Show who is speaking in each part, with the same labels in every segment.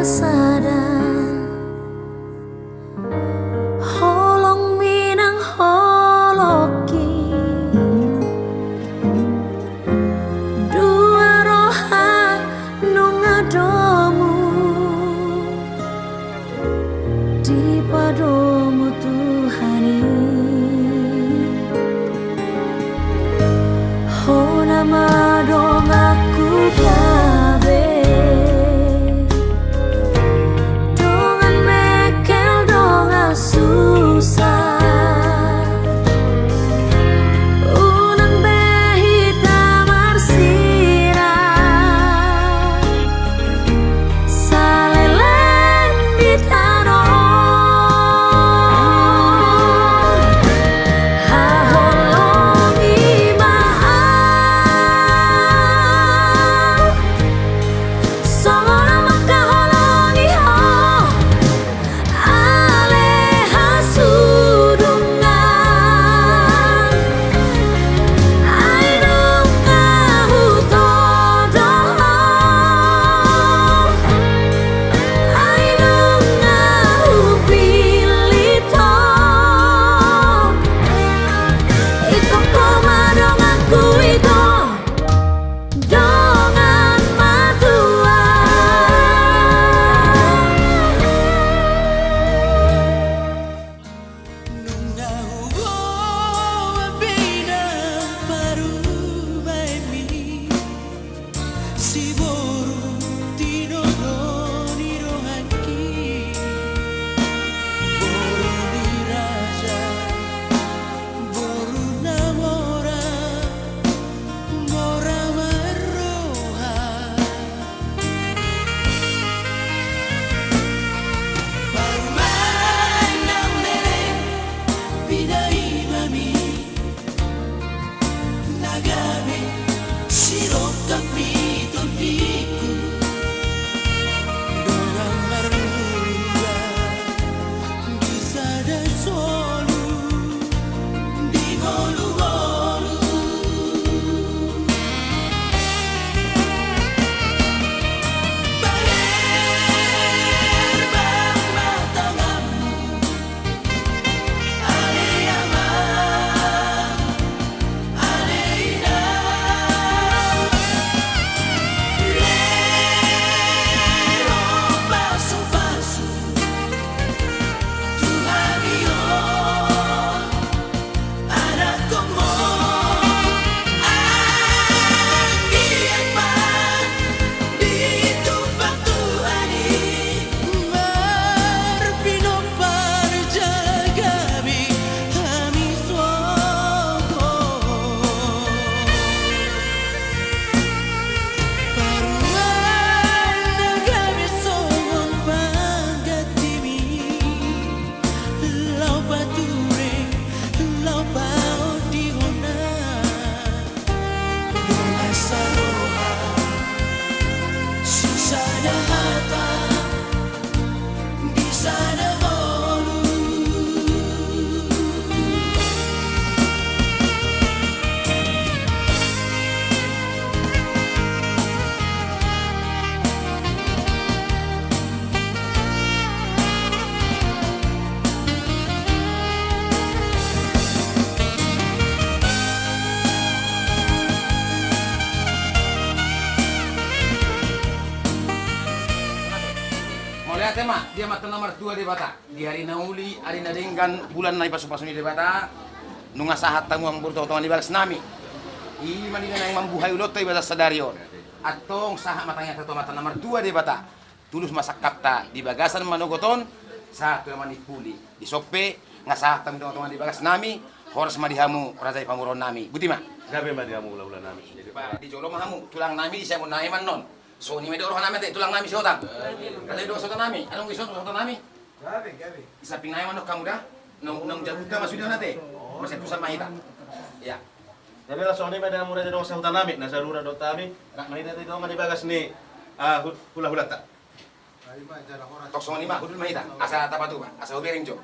Speaker 1: sada holong minang holoki dua roha nungadomu di padomu Tuhani ho nama dong aku gabe dongan mekel donga susah unang behita marsira saleleng di tanah haholongi maaf songona makaholongi ho aleha sudungan ainunga hutodoh ainunga hupilito iko komadong aku ito dongan matua
Speaker 2: Nunga hubo bina parubay mi si boru tinodoni rohanki boru ni raja boru namora mora maroha Parumay ng meleng Pinay mami Nagami Sirok kapitol piku Dongang marunga Di sada solu Di golu-golu Baler bang matangamu Aleyamang Aleyna Lero pasu-pasu Tuhan iyon Anak komo Anggian man Ditumpang Tuhani Marpinopar jagabi Kami suoko Paruan nagami songon panggatimi Lau pature Lau pao dihona Dong asaroha Sisada hata Di sana holu
Speaker 3: Mau lihat ya, Mak? Dia mata nomor 2 di Bata. Di hari nauli, hari nadenggan, bulan naik pasu-pasu di Bata. Nunga sahat tamu ang burto di balas nami. I manina yang mambuhay ulot tayo bata sadarion. Atong sahat matanya satu mata nomor 2 di Bata. Tulus masak kapta di bagasan manugoton. Satu yang manipuli. Di sope, nga sahat tamu di balas nami. Horas madihamu, razay pamuron nami. Buti ma?
Speaker 4: Gabi madihamu ulah-ulah nami.
Speaker 3: Di jolo mahamu, tulang nami di saya mau naiman non. So ni medo orang nami tulang nami siotang. Kalau do siotang nami, anong ison siotang nami?
Speaker 5: Gabi.
Speaker 3: Isa pinaiman no kamu dah. Nong jabuta masudah nate. Masih tusan mahita. Ya.
Speaker 4: Tapi lah soalnya pada murah dong sa hutan nami, nasa rura do tami. Manita itu man dibagas ni hula-hula ta.
Speaker 3: Tok songo lima hudul mahita. Asa tapatu ba? Asa ubering jo.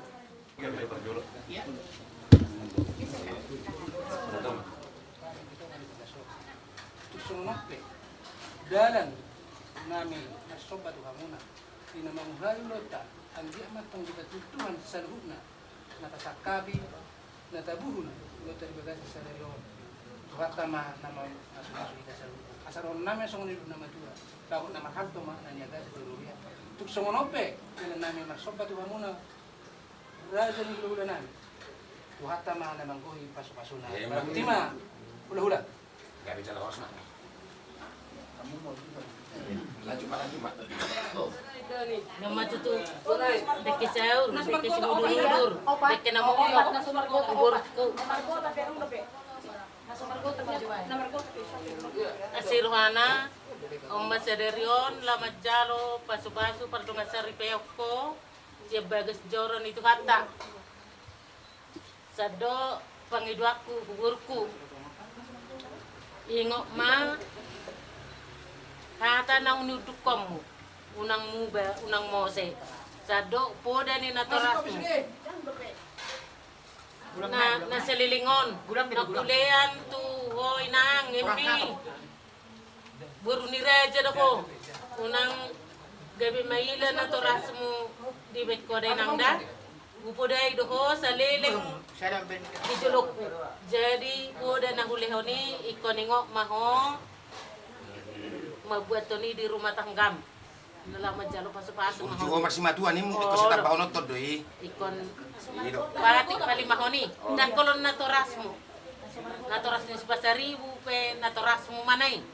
Speaker 4: Tinggal beli perjolo.
Speaker 3: Iya.
Speaker 5: Dalan namin nasoba to hamuna. ina manguhayu lota andi amat tong kita tutuhan saluhna nata sakabi nata buhuna lota di bagasi sareon tuhatta ma nama asu kita salu asaron nama songon ibu nama tua kau nama halto ma nanya gasi tururia tuk songonope ina nama marsoba tu banguna raja ni hula nami tuhatta ma nama nggohi pasu-pasuna tima hula-hula
Speaker 3: Gak bicara horse mak. Lanjut mak.
Speaker 6: Nama tutu deke saur, deke semudur-mudur, deke namo ubur ku. Asiruhana, Om Saderion, Lama Jalo, Pasu-pasu, Pardunga Sari Peoko, dia bagus joron itu hatta. Sado pangiduaku, buburku. Ingok ma, hata nang nuduk kamu. Unang muba, unang mose. Sado poda ni natorasmu. Na selilingon. Na kulean tu hoy nang impi. Buru ni raja dako. Unang gabi maila natorasmu di bekode nang da. Upodai doho saliling di julukku. Jadi poda na hulehoni ikoningok maho mabuat toni di rumah tanggam. Nalama jalo pasu-pasu
Speaker 3: Unjuk masih matuan ni mu ikut setapa onotot doi.
Speaker 6: ikon parati kali mahoni dan kolon natorasmu sepasaribu pe natorasmu manai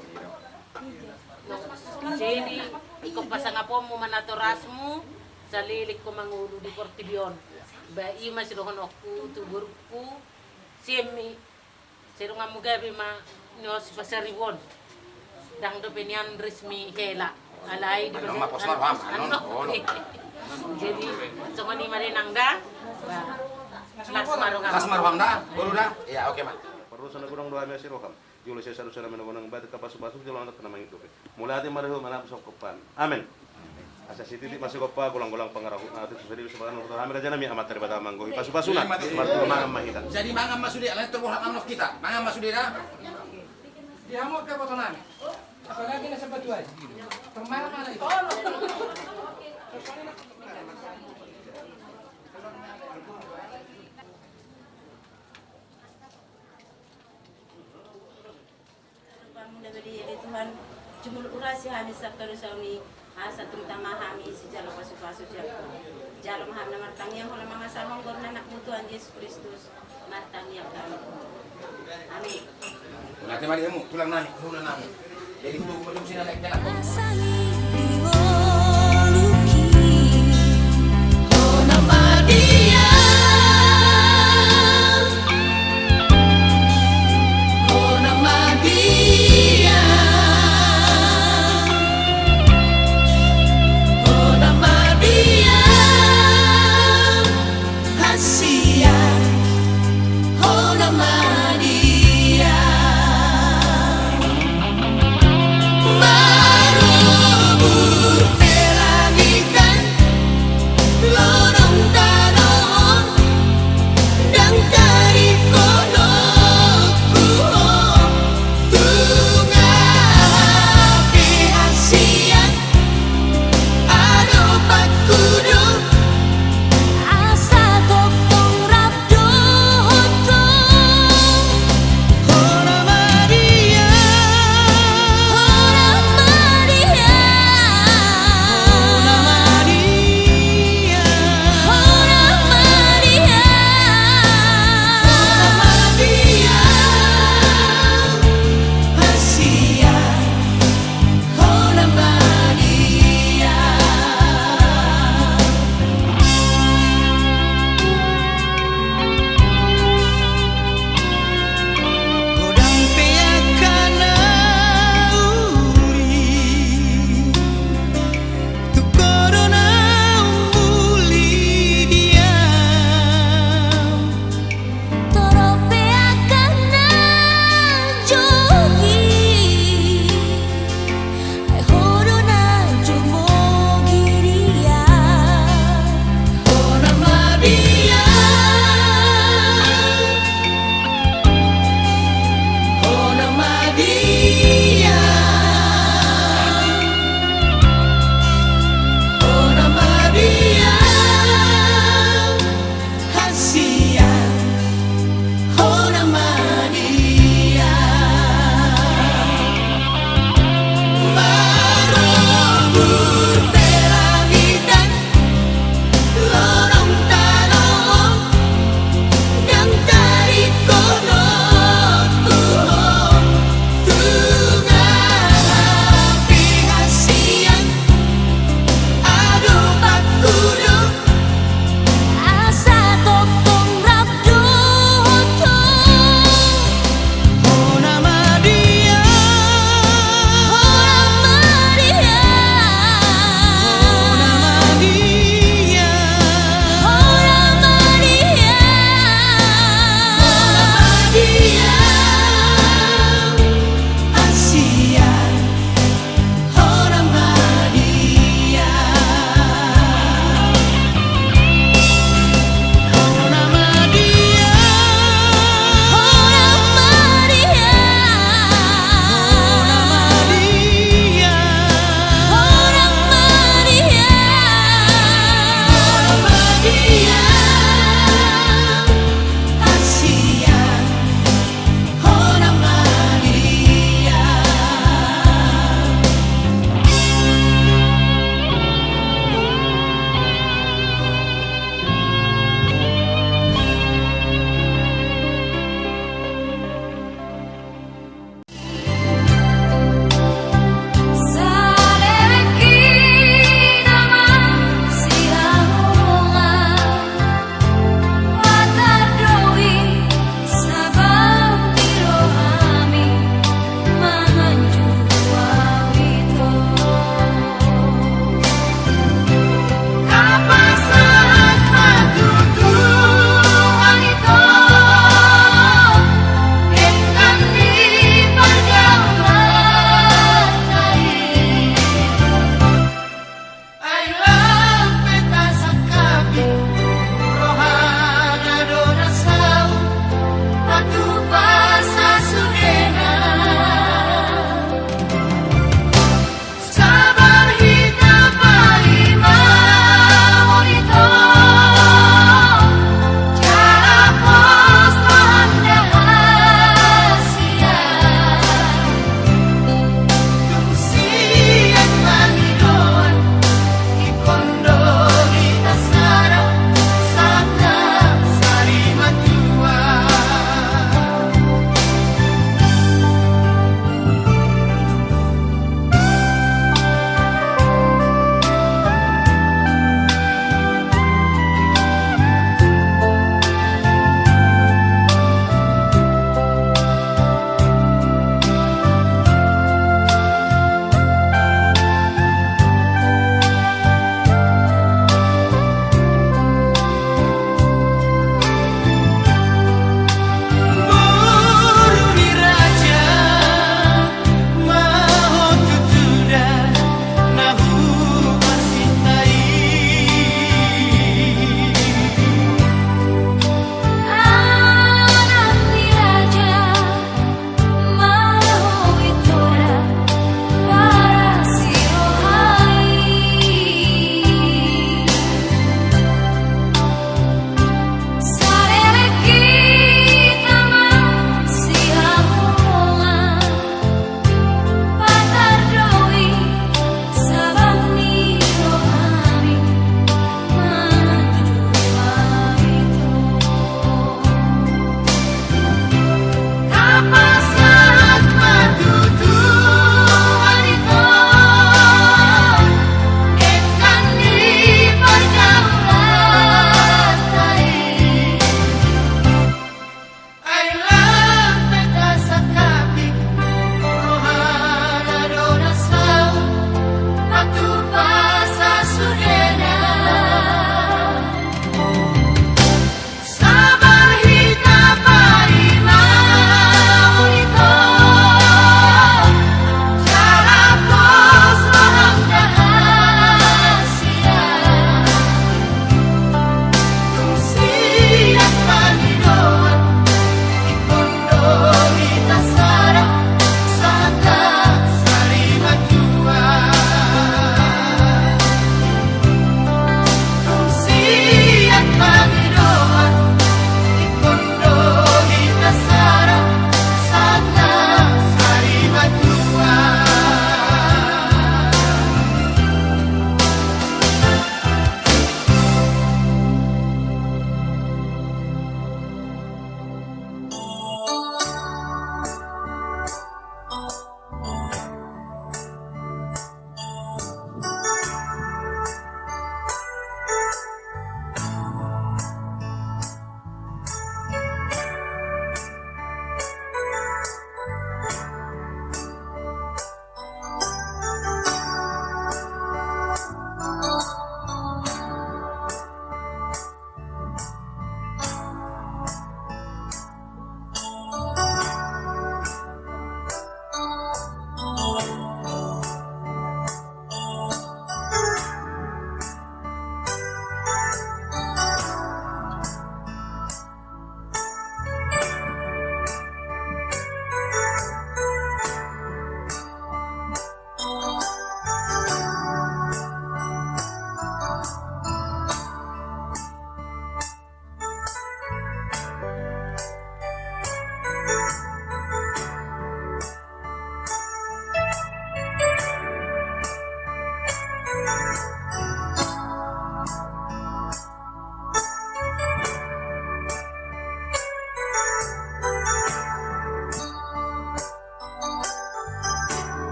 Speaker 6: jadi ikut pasang apomu manatorasmu salilik ko mangulu di Portibion ba ima sirohon okku tuburku semi sirong amugabi ma no sepasaribon dang do penian resmi hela alai di
Speaker 3: Ano mapos marham ano.
Speaker 6: jadi songon ni mari nangda las marunga
Speaker 3: Tas marham dah, baru dah. Ya oke mak.
Speaker 4: Perlu sana kurang doa mesi roham. Julu saya saru sana menang bat kapasu-pasu jalo anak kena mangit dope. Mulai ati marhum mana sokopan. Amin. Asa siti masih kopa gulang-gulang pangarahu ati susadi sebaran untuk ramai aja nami amat daripada manggo. Pasu-pasuna. Martu mangam mahita.
Speaker 3: Jadi mangam masudi, lain terbuhat amnok kita. Mangam masudi dah.
Speaker 5: dihamok ka potongan apalagi na sa batuan permana-mana itu
Speaker 7: Tuhan jumul urasi kami sabtu sami asa terutama kami sejalo pasu-pasu jalo maham na martang yang hola mga samang gor na anak mo Tuhan Yesus Kristus martang yang kami amin.
Speaker 3: Nanti mari kamu tulang nani, tulang nani. Jadi kudu kudu sini naik jalan.
Speaker 1: Sangi diwoluki Hona madia Hona madia Hona madia Hasia Hona madia Marubur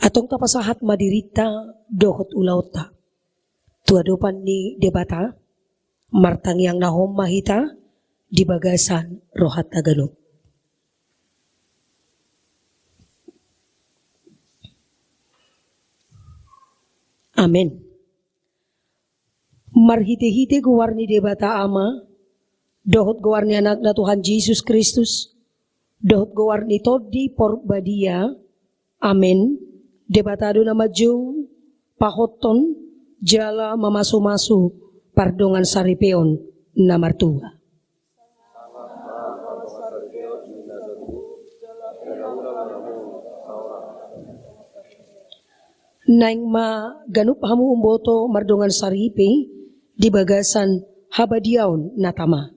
Speaker 8: Atong tapasahat madirita dohot ulauta. Tuadopan ni debata, martang yang nahom mahita, di bagasan rohat Tagalog. Amen. Marhite-hite guwarni debata ama, dohot guwarni anak na Tuhan Yesus Kristus, dohot guwarni todi porbadia, amen. Debatado na maju, pahoton, jala mamasu-masu, pardongan saripeon na martua. Naing ganup hamu umboto mardongan saripe di bagasan habadiaon natama.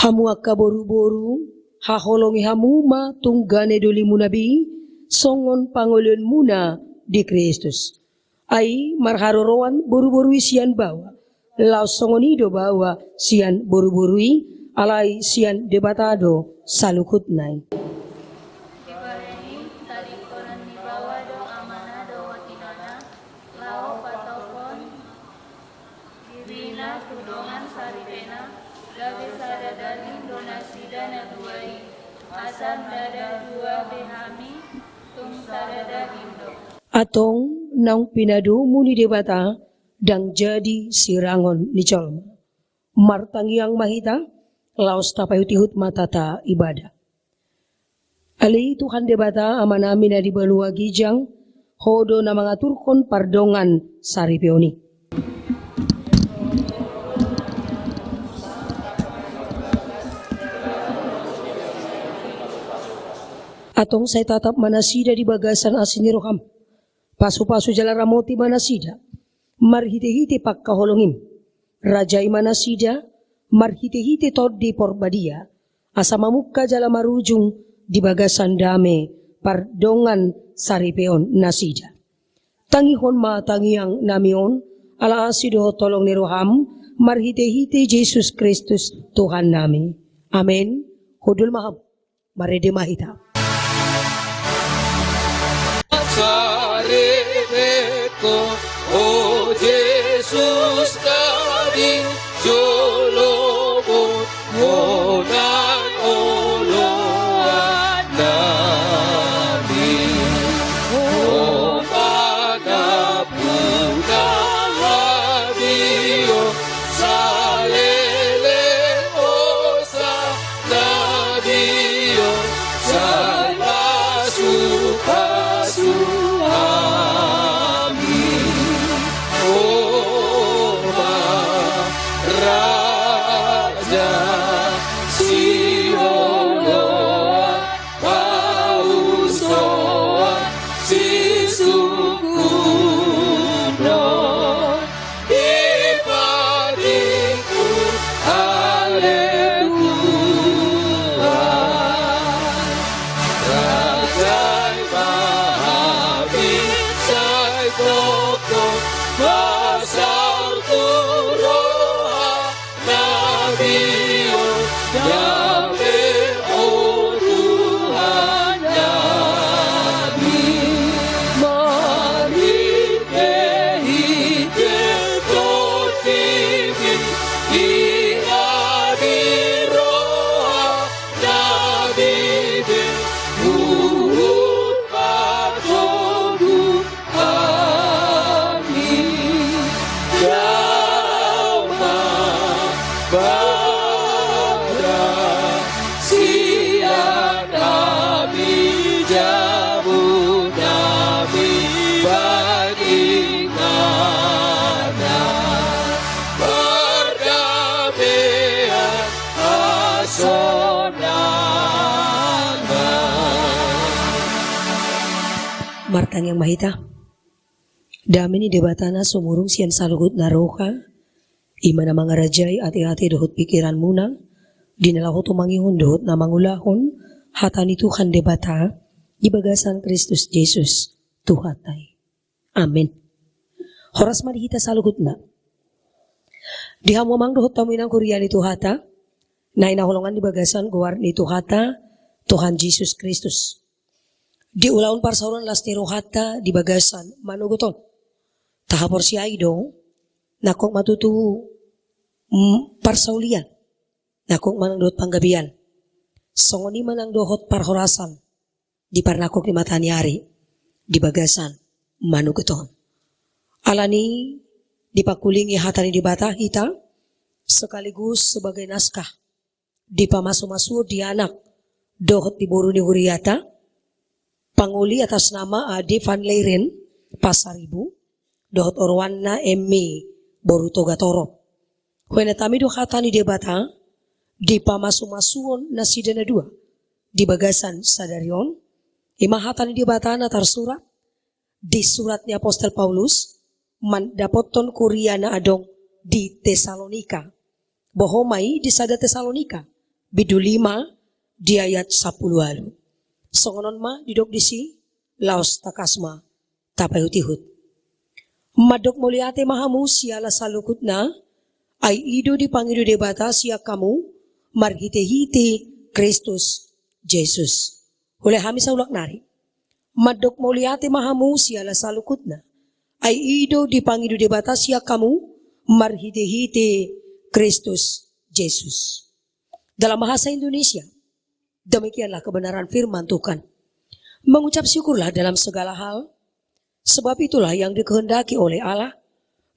Speaker 8: Hamu akka boru-boru haholongi hamu ma tunggane doli munabi songon pangolon muna di Kristus. Ai marharoroan boru-boru sian bawa. Laos songonido bawa sian boru-borui alai sian debatado salukut nai.
Speaker 9: Dibaleni tadi koran dibawa do amana do watinana lao patopon dirina tudongan saripena labe sadadalin donasi dana duai asam dada dua behami tung sadada indo.
Speaker 8: Atong nang pinadu muni debata dang jadi sirangon ni colma. Martang yang mahita, laos tapayutihut matata ibadah. Ali Tuhan debata amanami na di balua gijang, hodo na mga turkon pardongan saripeoni. Atong say tatap manasida di bagasan asiniroham. Pasu-pasu jala ramoti manasida. Marhite-hite pagkaholongim. Rajai manasida, marhite-hite tod di porbadia. Asa mamukka jala marujung di bagasan dame pardongan saripeon nasida. Tangihon matangiang namion, ala asido tolong ni roham, marhite-hite Jesus Kristus Tuhan nami. Amen. Hudul maham, marede mahita.
Speaker 2: Sareko, oh Jesus tadi jolobo monan oloan nabi oh pada puna radio salele osa nadio salvasu pasu
Speaker 8: Martang yang mahita. Dami ni debatana sumurung sian salugut naroka. Ima na mga rajay ati-ati dohot pikiran muna. Dinalaho tumangihon dohot na mangulahon. Hata ni Tuhan debata. Ibagasan Kristus Jesus. Tuhatay. Amen. Horas marihita salugut na. Di hamamang dohot taminang kurian itu hata, na inaholongan di bagasan guar itu hata, Tuhan Yesus Kristus. Di ulaun parsauran las niro hata di bagasan manuguton. Tahapor si aido, nakok matutu parsaulian, nakok manang dohot panggabian. Songoni manang dohot parhorasan, di parnakok ni matanyari, di bagasan manuguton. Alani dipakulingi hatani di bata kita sekaligus sebagai naskah dipamasu-masu di anak dohot di boru ni huriata panguli atas nama Ade Van Leiren Pasaribu dohot orwana emmi boru toga torop huena tami do hatani di bata dipamasu-masuon nasidana dua di bagasan sadarion ima hatani di bata na tersurat di suratnya Apostel Paulus mandapoton kuriana adong di Tesalonika. Bohomai di sada Tesalonika. Bidu 5 di ayat 10 alu. Songonon ma didok disi laos takasma tapayutihut. Madok muliate mahamu siala salukutna ay ido di pangido debata siya kamu marhite-hite Kristus Jesus. Hule hami sa ulak nari. Madok muliate mahamu siala salukutna ay ido dipangido di batas ya kamu marhite-hite Kristus Jesus. Dalam bahasa Indonesia, demikianlah kebenaran firman Tuhan. Mengucap syukurlah dalam segala hal, sebab itulah yang dikehendaki oleh Allah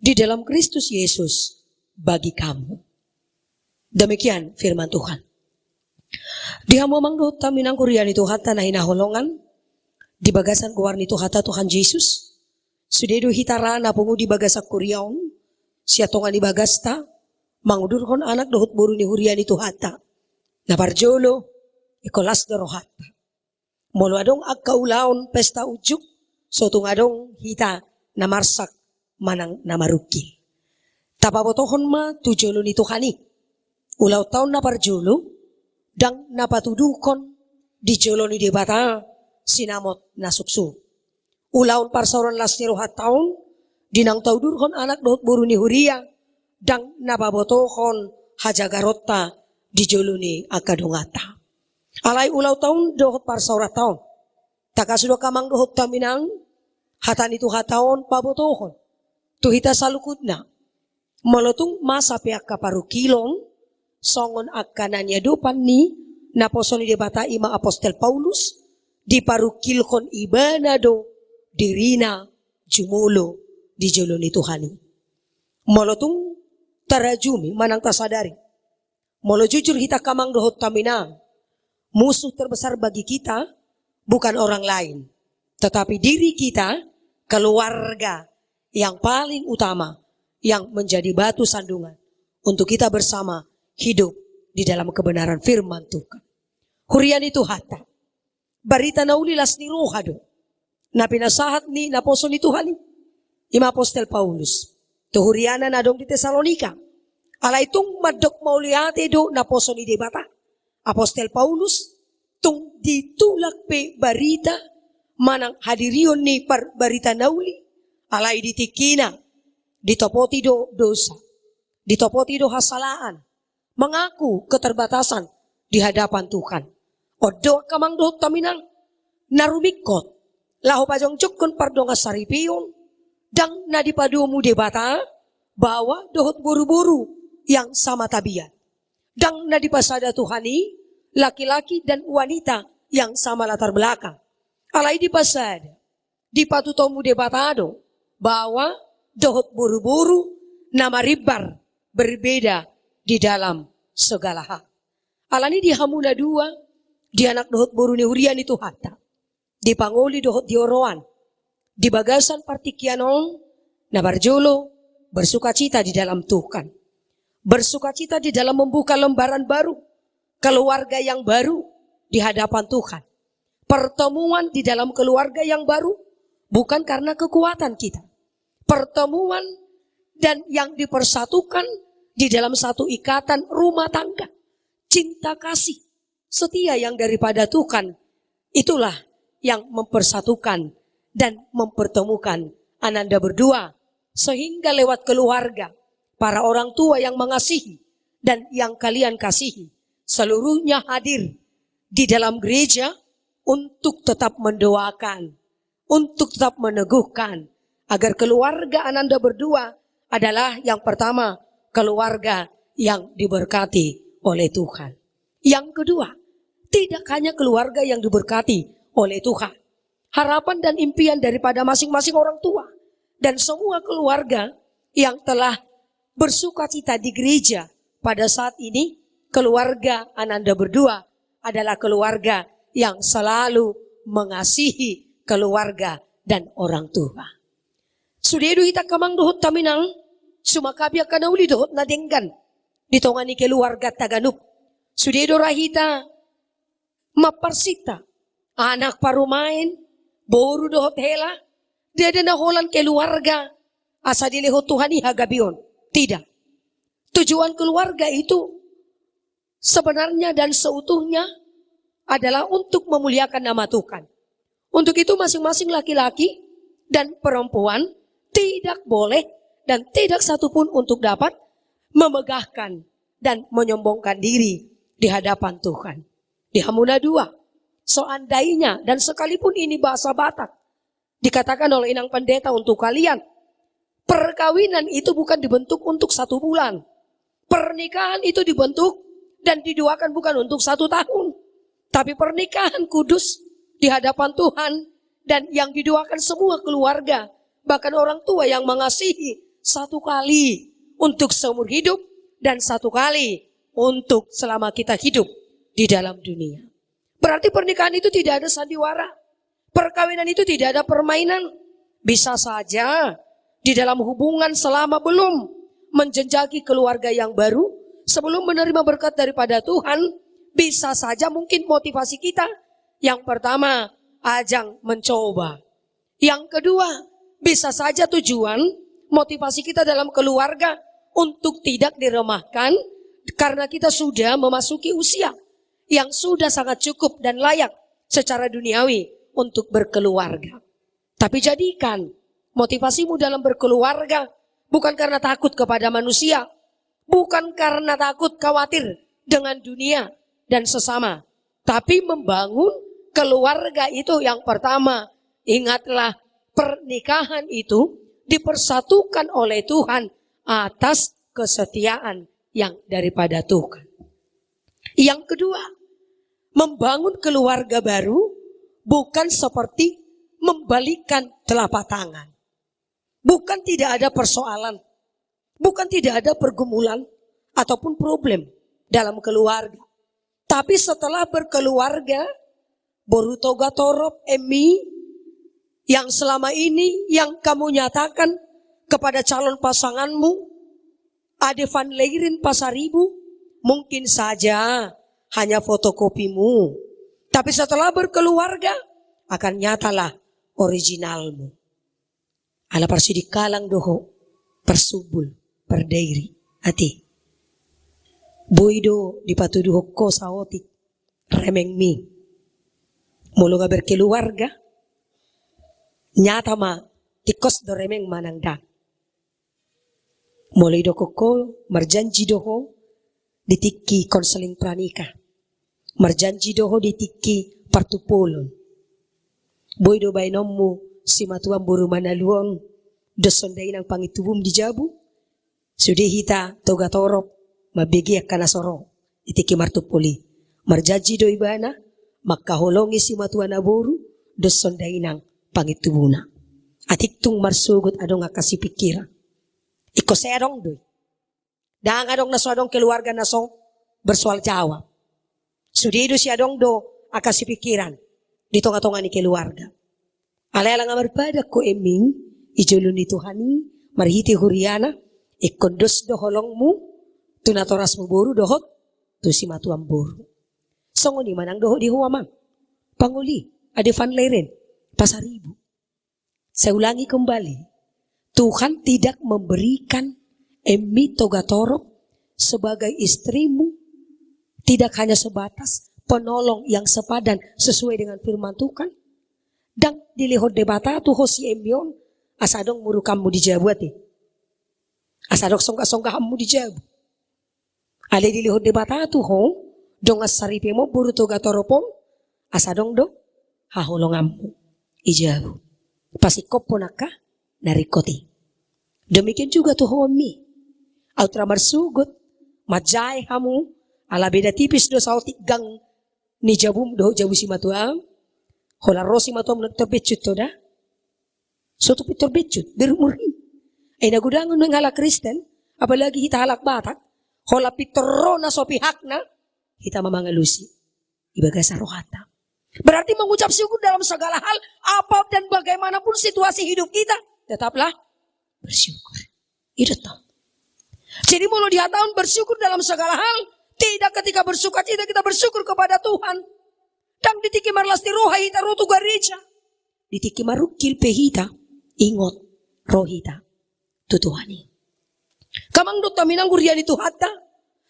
Speaker 8: di dalam Kristus Yesus bagi kamu. Demikian firman Tuhan. Di hamamang dohot taminang kurian itu hata nahina holongan, di bagasan kuwarni itu hata Tuhan Yesus, sudedo hitarana pungu di bagasak kuryaon, siatongan di bagasta, mangudurkon anak dohot boru ni hurian itu hata. Naparjolo, ikolas daro hata. Molo adong agkaulaon pesta ujuk, sotung adong hita namarsak manang namarukil. Tapabotohon ma tujolo ni Tuhani. Ulaw taon naparjolo, dang napatudukon di jolo ni debata sinamot nasuksu. Ulaun parsauran las nirohat taon, dinang taudurkon anak dohot boru ni huria, dang nababotohon hajagarota di joluni akadungata. Alay ulaw taon dohot parsaurat taon, takasudo kamang dohot taminang, hatan itu hataon pabotohon, tuhita salukudna, molotung masa piak kaparukilong, songon akananya dupan ni, naposon ni debata ima Apostel Paulus, diparukilkon ibanado, dirina jumulo di jolo ni Tuhani. Molotung tarajumi manang tasadari. Molo jujur hita kamang dohot taminang. Musuh terbesar bagi kita bukan orang lain, tetapi diri kita, keluarga yang paling utama yang menjadi batu sandungan untuk kita bersama hidup di dalam kebenaran firman Tuhan. Hurian itu hata. Barita naulilas ni rohado. Na pinasahat ni naposo ni Tuhan ima Apostel Paulus tuhuriana na dong di Tesalonika ala itong madok mauliate do naposo ni debata Apostel Paulus tung ditulak pe barita manang hadirion ni barita nauli ala iditikina ditopoti do dosa ditopoti do hasalaan mengaku keterbatasan di hadapan Tuhan odo kamang do taminang narumikot lahu pajong cukun pardonga saripion dang nadipadumu debata bahwa dohot buru-buru yang sama tabiat dang nadipasada Tuhani laki-laki dan wanita yang sama latar belakang alai dipasada dipatutomu debatado bahwa dohot buru-buru nama ribar berbeda di dalam segala hal alani dihamuna dua di anak dohot buru ni hurian itu hata di panguli dohot dioroan, di bagasan partikianon, nabarjolo, bersukacita di dalam Tuhan. Bersukacita di dalam membuka lembaran baru, keluarga yang baru di hadapan Tuhan. Pertemuan di dalam keluarga yang baru, bukan karena kekuatan kita. Pertemuan dan yang dipersatukan di dalam satu ikatan rumah tangga. Cinta kasih, setia yang daripada Tuhan, itulah yang mempersatukan dan mempertemukan ananda berdua sehingga lewat keluarga para orang tua yang mengasihi dan yang kalian kasihi, seluruhnya hadir di dalam gereja untuk tetap mendoakan, untuk tetap meneguhkan agar keluarga Ananda berdua adalah yang pertama, keluarga yang diberkati oleh Tuhan. Yang kedua, tidak hanya keluarga yang diberkati oleh Tuhan. Harapan dan impian daripada masing-masing orang tua dan semua keluarga yang telah bersukacita di gereja pada saat ini, keluarga Ananda berdua adalah keluarga yang selalu mengasihi keluarga dan orang tua. Sudedo hita kamang dohot taminang, sumakabya ka na uli dohot na denggan, ditongani keluarga Taganuk. Sudedo rahita, maparsita, anak parumain, boru dohot hela, dede na holan keluarga, asa dilihot Tuhani hagabion. Tidak. Tujuan keluarga itu sebenarnya dan seutuhnya adalah untuk memuliakan nama Tuhan. Untuk itu masing-masing laki-laki dan perempuan tidak boleh dan tidak satupun untuk dapat memegahkan dan menyombongkan diri di hadapan Tuhan. Di Hamuna 2, seandainya dan sekalipun ini bahasa Batak, dikatakan oleh Inang Pendeta untuk kalian, perkawinan itu bukan dibentuk untuk 1 bulan. Pernikahan itu dibentuk dan didoakan bukan untuk 1 tahun. Tapi pernikahan kudus di hadapan Tuhan dan yang didoakan semua keluarga, bahkan orang tua yang mengasihi 1 kali untuk seumur hidup dan 1 kali untuk selama kita hidup di dalam dunia. Berarti pernikahan itu tidak ada sandiwara. Perkawinan itu tidak ada permainan. Bisa saja di dalam hubungan selama belum menjenjaki keluarga yang baru, sebelum menerima berkat daripada Tuhan, bisa saja mungkin motivasi kita yang pertama, ajang mencoba. Yang kedua, bisa saja tujuan motivasi kita dalam keluarga untuk tidak diremahkan karena kita sudah memasuki usia yang sudah sangat cukup dan layak secara duniawi untuk berkeluarga. Tapi jadikan motivasimu dalam berkeluarga bukan karena takut kepada manusia, bukan karena takut khawatir dengan dunia dan sesama, tapi membangun keluarga itu yang pertama. Ingatlah, pernikahan itu dipersatukan oleh Tuhan atas kesetiaan yang daripada Tuhan. Yang kedua, membangun keluarga baru bukan seperti membalikkan telapak tangan. Bukan tidak ada persoalan, bukan tidak ada pergumulan ataupun problem dalam keluarga. Tapi setelah berkeluarga, boru toga torop emi yang selama ini yang kamu nyatakan kepada calon pasanganmu, ade van leirin pasaribu, mungkin saja hanya fotokopimu. Tapi setelah berkeluarga, akan nyatalah originalmu. Ala parsidik kalang doho, persubul, perdairi, ati. Boido dipatuduho ko sa otik, remeng mi. Mulu nga berkeluarga, nyata ma, tikos do remeng manangda. Mulai do ko, marjanji doho, ditiki konseling pranika. Marjanji doho ditiki partupulon. Boido bainommu, si matuang buru manaluon, dosonday ng pangitubum di jabu, sudihita toga torop, mabigi akana soro, itiki martupuli. Marjanji do ibana, makahulongi si matuan na boru, dosonday ng pangitubuna. Atiktung marsugot adong akasipikira. Iko serong doy. Dang adong naso adong keluarga naso bersoal jawab. Sudido si adong do akasipikiran. Dito nga tonga ni keluarga. Alala nga marpada ko eming, ijulun ni Tuhani, marhiti huriana, ikondos do holong mu, tunatoras mo boru dohot, tu si matuang boru. Songo ni manang dohot di huwamang. Panguli, ade van leiren, pasaribu. Saya ulangi kembali, Tuhan tidak memberikan Emi Togatorok sebagai istrimu, tidak hanya sebatas penolong yang sepadan sesuai dengan firman Tuhan. Dan dilihat debata tu hosi emion asadong muru kamu dijabuati. Asa dok songka-songkahanmu di jabu. Ale dilihod de batatu ho, dong asaripe mo buru toga toropom, asa dong do, hahulongammu, ijabu. Pasikop ponaka, narikoti. Demikian juga tuh homi. Autra marsugut, majay hamu, ala beda tipis do sautik gang ni jabum do jabu si matuam, hola rosi matuam nagtabecut to da. So to pitorbecut, berumuri. Ay nagudangan ng halak Kristen, apalagi hita halak batak, hola pitoro na so pihak na, hita mamangalusi. Ibaga sa rohata. Berarti mengucap syukur dalam segala hal, apa dan bagaimanapun situasi hidup kita, tetaplah bersyukur. Itu toh. Jadi mulut di tahun bersyukur dalam segala hal, tidak ketika bersuka cita kita bersyukur kepada Tuhan. Dan ditiki marlasti roha hita rotu gareja. Ditiki marukil pehita, ingot rohita. Tutuhani. Kamang dot taminang gurian itu hatta.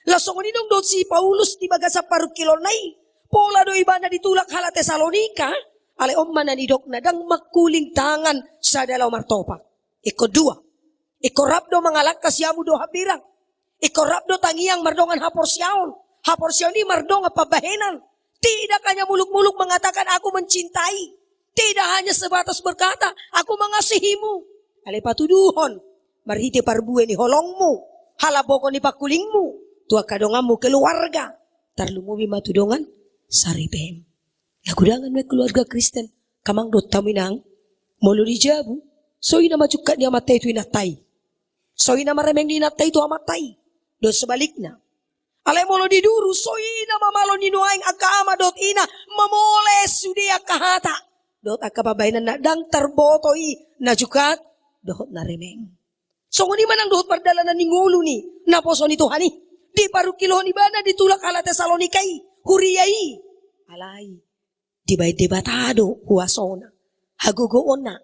Speaker 8: Lasong ninong dot si Paulus di bagasa parukilor nai. Pola do ibana ditulak hala Tesalonika. Ale omman ni dok nadang makuling tangan sa dalaw martopak. Iko dua. Iko rabdo mangalak kasyamu do habirang. Iko rabdo tangiyang mardongan haporsyaon. Haporsyaon ni mardong pabahenan. Tidak hanya muluk-muluk mengatakan aku mencintai. Tidak hanya sebatas berkata aku mengasihimu. Ale patuduhon. Marhiti parbue ni holongmu, halaboko ni pakulingmu, tua kadongamu keluarga, tarlumubi matudongan, saripem. Yakudangan may keluarga Kristen, kamang dot taminang, molo di jabu, so ina majukat niya matay ito inatay. So ina maremeng ni inatay ito amatay, dot sebalik na. Alay molo di duru, so ina mamalo ni nuaing agkaama dot ina, mamoles sudi akahata, dot akababayan na dang tarbotoi, najukat, dot naremeng. So nguni man ang duhot pardalanan ni ngulo ni naposo ni Tuhan ni. Di parukilo ni bana ditulak ala Tesalonikay. Huriyay. Alay. Di bay debatado huwasona. Hagugoon na.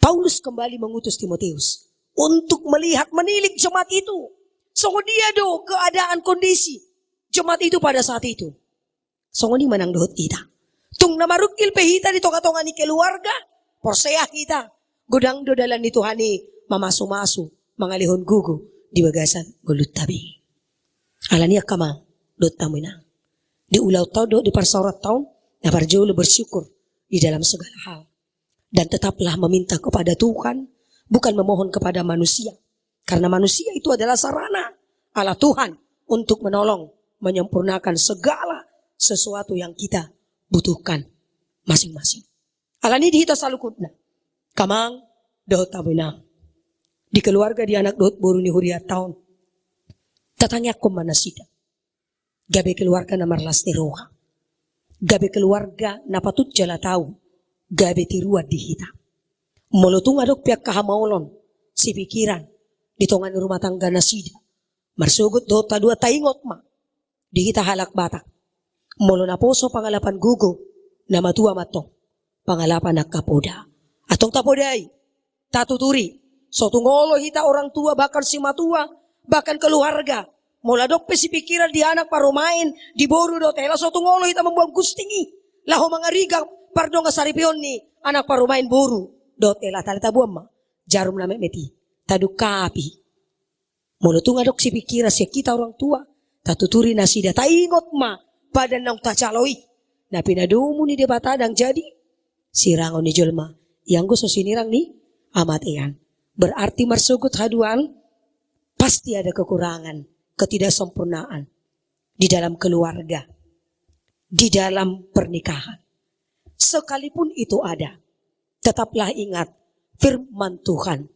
Speaker 8: Paulus kembali mengutus Timoteus untuk melihat menilik jemaat itu. So dia do keadaan kondisi jemaat itu pada saat itu. So nguni man ang duhot kita. Tung namarukil pehita di toka-tonga ni keluarga. Porsea kita. Gudang dodalan ni Tuhan ni mamasu-masu, mangalihon gugu di bagasan gulut tabi. Alania kamang, dot tamina. Di ulau tau do di parsorat tau, na parjolo bersyukur di dalam segala hal. Dan tetaplah meminta kepada Tuhan, bukan memohon kepada manusia. Karena manusia itu adalah sarana ala Tuhan untuk menolong, menyempurnakan segala sesuatu yang kita butuhkan masing-masing. Alani dihita salukutna. Kamang dohot taminang. Di keluarga di anak dohot boru ni huriat tahun. Tatanya ko manasida. Gabi keluarga na marlas ni roha. Gabi keluarga na patut jala tahu. Gabi tiruad dihita. Molotung adok piak kahamaulon. Si pikiran. Ditongan rumah tangga nasida. Marsugot dohot tadua taingot ma. Dihita halak batak. Molo na poso pangalapan gugo. Na matua mato. Pangalapan na kapoda. Atong tapoday, tatuturi, so tungolo hita orang tua, bahkan si matua, bahkan keluarga. Mula dok si pikiran di anak parumain, di boru do tela, so tungolo hita membuang gustingi. Laho mga rigang, pardong kasaripion ni anak parumain boru. Do tela, talita buam ma, jarum na meti, taduk kapi. Mula tunga dok si pikiran siya kita orang tua, tatuturi na sida, taingot ma, badan ng tacaloy. Na pinadumo ni debatadang jadi, sirangon ni Jolma. Yang gusto sinirang ni amatian. Berarti marsugot haduan, pasti ada kekurangan, ketidaksempurnaan di dalam keluarga, di dalam pernikahan. Sekalipun itu ada, tetaplah ingat firman Tuhan.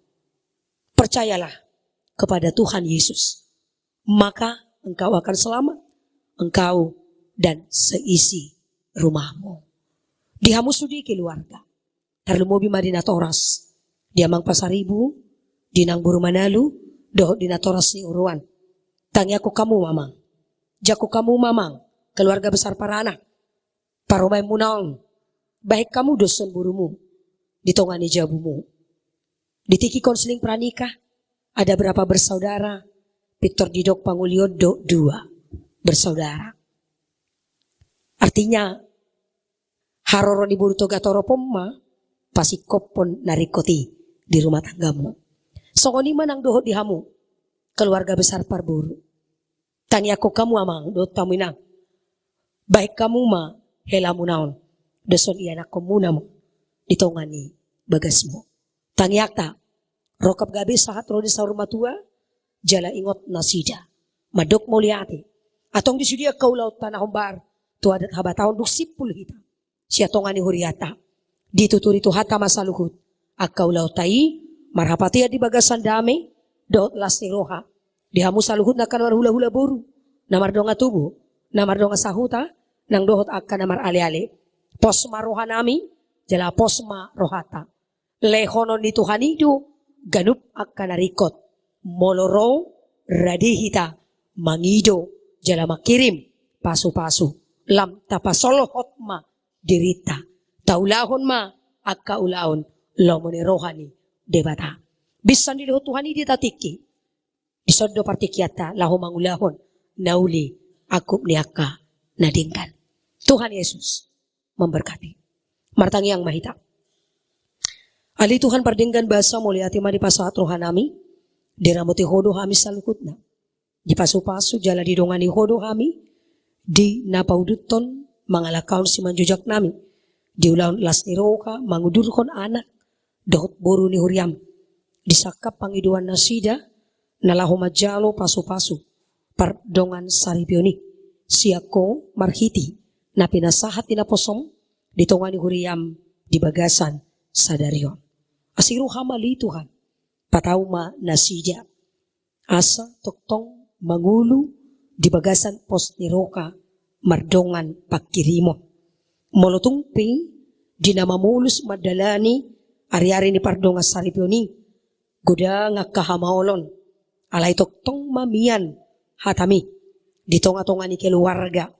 Speaker 8: Percayalah kepada Tuhan Yesus, maka engkau akan selamat, engkau dan seisi rumahmu. Dihamusudi keluarga. Tarlumubi Madinah Toras, diamang Pasaribu, dinang Buru Manalu, dohot dina Toras ni Uruan. Tanya ko kamu mamang, jako kamu mamang, keluarga besar para anak, parumay munaon, baik kamu dosen burumu, ditongan ni jabumu. Ditiki konseling pranikah, ada berapa bersaudara, Victor Didok Panguliodo 2 bersaudara. Artinya, haroro di buru toga toropomma, pasikopon narikoti di rumah tanggamu. Songoni man ang dohot di hamu, keluarga besar Parburu. Tani ako kamu amang dohot kamu inang. Baik kamu ma helamu naon. Deson iyanak ko muna mo. Ditongani bagas mo. Tangi akta. Rokap gabi sahat rodi sa rumah tua. Jala ingot nasida. Madok muliati. Atong disudia kaulaw tanah humbar. Tuadat habataon duk sipul hita. Siya tongani huriata. Dituturi tu hata masaluhut. Akaulaw tai. Marhapati di bagasan dami. Doot las ni roha. Dihamu saluhut na kanwar hula-hula buru. Namar donga tubuh. Namar donga sahuta. Nang dohot akan namar ali-ali. Posma roha nami. Jala posma rohata. Lehonon ni Tuhan itu. Ganup akan narikot. Moloro. Radihita. Mangido. Jala makirim. Pasu-pasu. Lam tapasolohot ma. Dirita. Taulahon ma. Akka ulaon. Lomoni rohani. Debata. Bisan di Tuhan ini tatiki. Disodo partikiata. Laho mangulahon. Nauli. Akup niaka. Nadingkan. Tuhan Yesus memberkati. Martang yang mahita. Ali Tuhan pardenggan bahasa muliati madi pasaat rohanami. Diramuti hodo kami salukutna. Di pasu-pasu jala didongani hodo kami. Di napauduton mangalakaun si manjujak nami. Di ulaun las niroka mangudurkon anak. Dohot boru ni huriam. Disakap pangiduan nasida. Nalahu majalo pasu-pasu. Pardongan saripioni. Siako marhiti. Na pinasahat tinaposom. Ditongani huriam. Di bagasan sadarion. Asiru hamali Tuhan. Patauma nasida. Asa toktong mangulu. Di bagasan pos niroka. Mardongan pakirimo. Molotungpi. Dinamamulus madalani. Ari-ari ni pardonga saripioni. Goda nga kahamaolon. Alay toktong mamian hatami. Ditonga-tonga ni keluarga.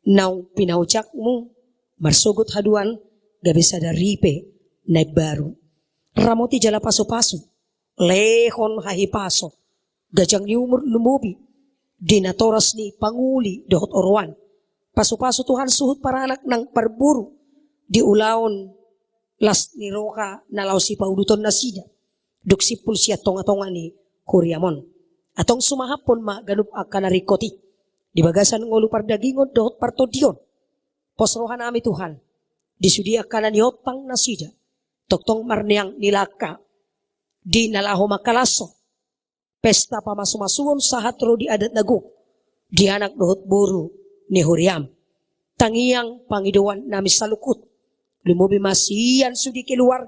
Speaker 8: Nau pinaucak mo. Marsugot haduan. Gabi sa daripe. Na baru. Ramoti jala paso-paso. Lehon hahipaso. Gajang ni umur lumubi. Dinatoras ni panguli dohot orwan. Paso-paso Tuhan suhut para anak ng Parburu. Di ulaon. Las ni roka nalaw si pauduton na sida. Duksipul siya tonga-tonga ni Kuriamon. Atong sumahapon ganup akan narikoti. Di bagasan ng ulu pardagingon dohot partodion. Posrohan nami Tuhan. Disudi akan naniotang na sida. Toktong marniang nilaka. Di nalaho makalaso. Pesta pamasumasuon sahat ro di adat naguk. Di anak dohot buru ni Huriam. Tangiyang pangiduan nami salukut. Lumubi masiyan sudi keluar.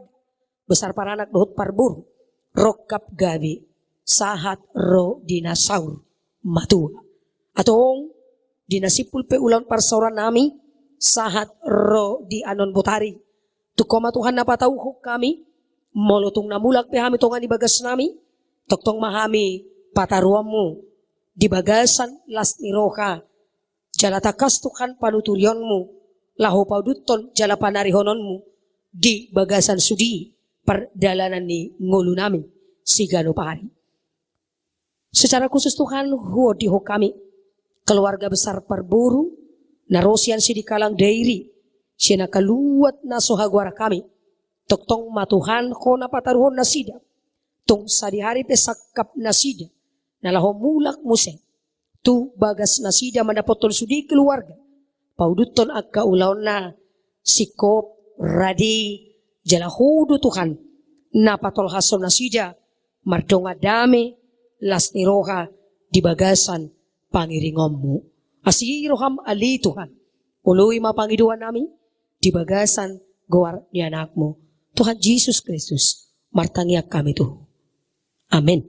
Speaker 8: Besar para anak dohot Parburu. Rokap gabi. Sahat ro dinasaur. Matua. Atong dinasipul pe ulang parsauran nami. Sahat ro di anon botari. Tukoma Tuhan napatauhok kami. Molotong namulak pe hami tongan di bagas nami. Toktong mahami pataruamu. Di bagasan las niroka. Jalatakas Tuhan panuturionmu. Lahu pauduton jala panarihononmu di bagasan sudi perdalanan ni ngulu nami sigano pahari. Secara khusus Tuhan huodiho kami keluarga besar Parburu narosian si di kalang dairi siya nakaluwat na sohagwara kami toktong matuhan ko na pataruhon na sida tong sadihari pesakap na sida nalaho mulak muse tu bagas na sida manapotol sudi keluarga. Pauduton agka ulaw na sikop, radi, jalahudo Tuhan. Napatol hason na sida, mardonga dami, las niroha, di bagasan, pangiringommu. Asiroham ali Tuhan. Uluwi mapangiduan namin, di bagasan, gawar ni anakmu. Tuhan Jesus Kristus, martangyak kami to. Amen.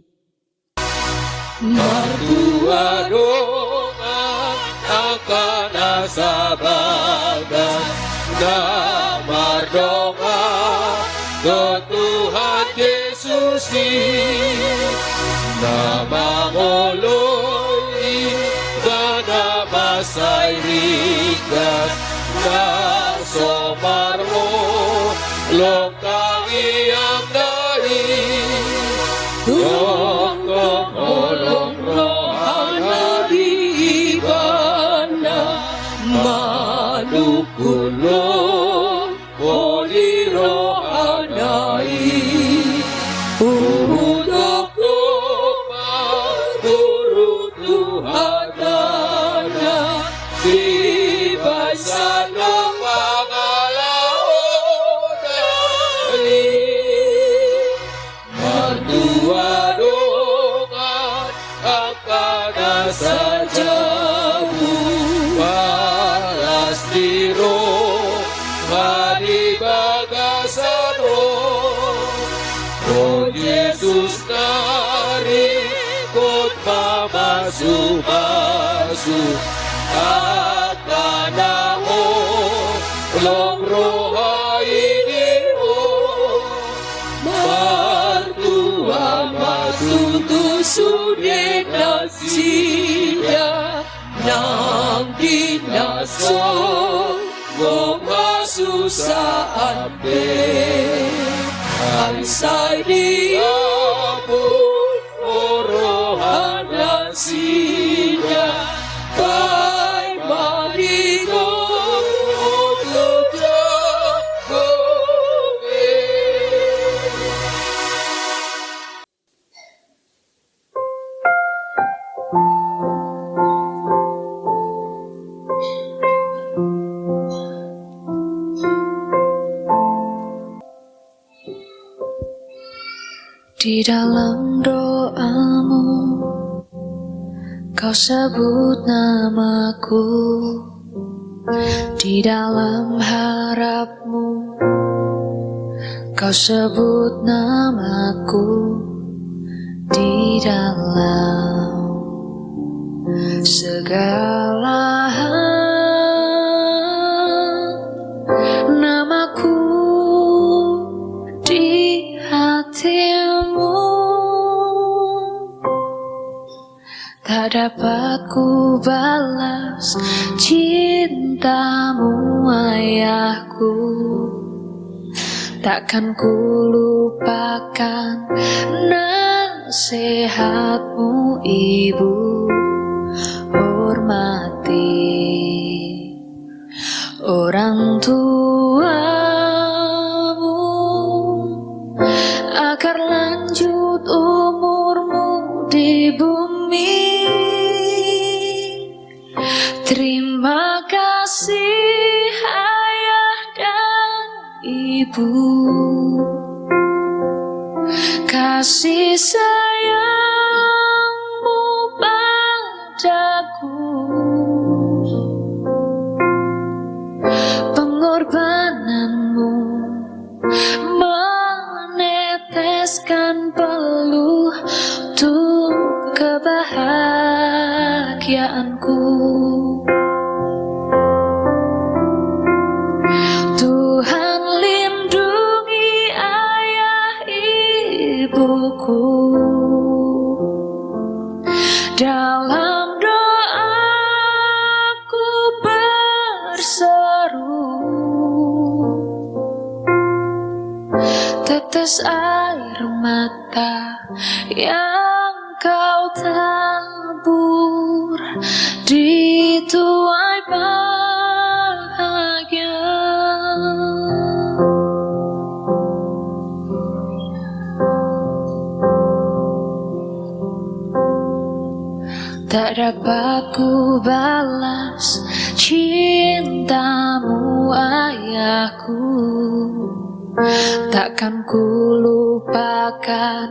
Speaker 2: Martua doa akan sabagas na mardoa do Tuhan Yesus na mangoloi na masay rigas na somarmo lokang iyang dari Tungkong olong rohana di ibana manukulong poli rohanai Udok masuk Akanamu Long roha ini Martua matutu sude nasida Nang dinaso Goma susah ade Ansai dia pun Orohan nasida Pai marigo
Speaker 9: Di dalam doamu Kau sebut namaku Di dalam harapmu Kau sebut namaku Di dalam segala hal Namaku di hatimu Tak dapat ku balas cintamu ayahku Takkan ku lupakan nasihatmu ibu Hormati orang tuamu Agar lanjut umurmu di bumi Terima kasih ayah dan ibu Kasih sayangmu padaku Pengorbananmu meneteskan peluh untuk kebahagiaanku Tuhan lindungi ayah ibuku Dalam doaku berseru Tetes air mata yang kau tabur di tuai bahagia Tak dapat ku balas cintamu ayahku Takkan ku lupakan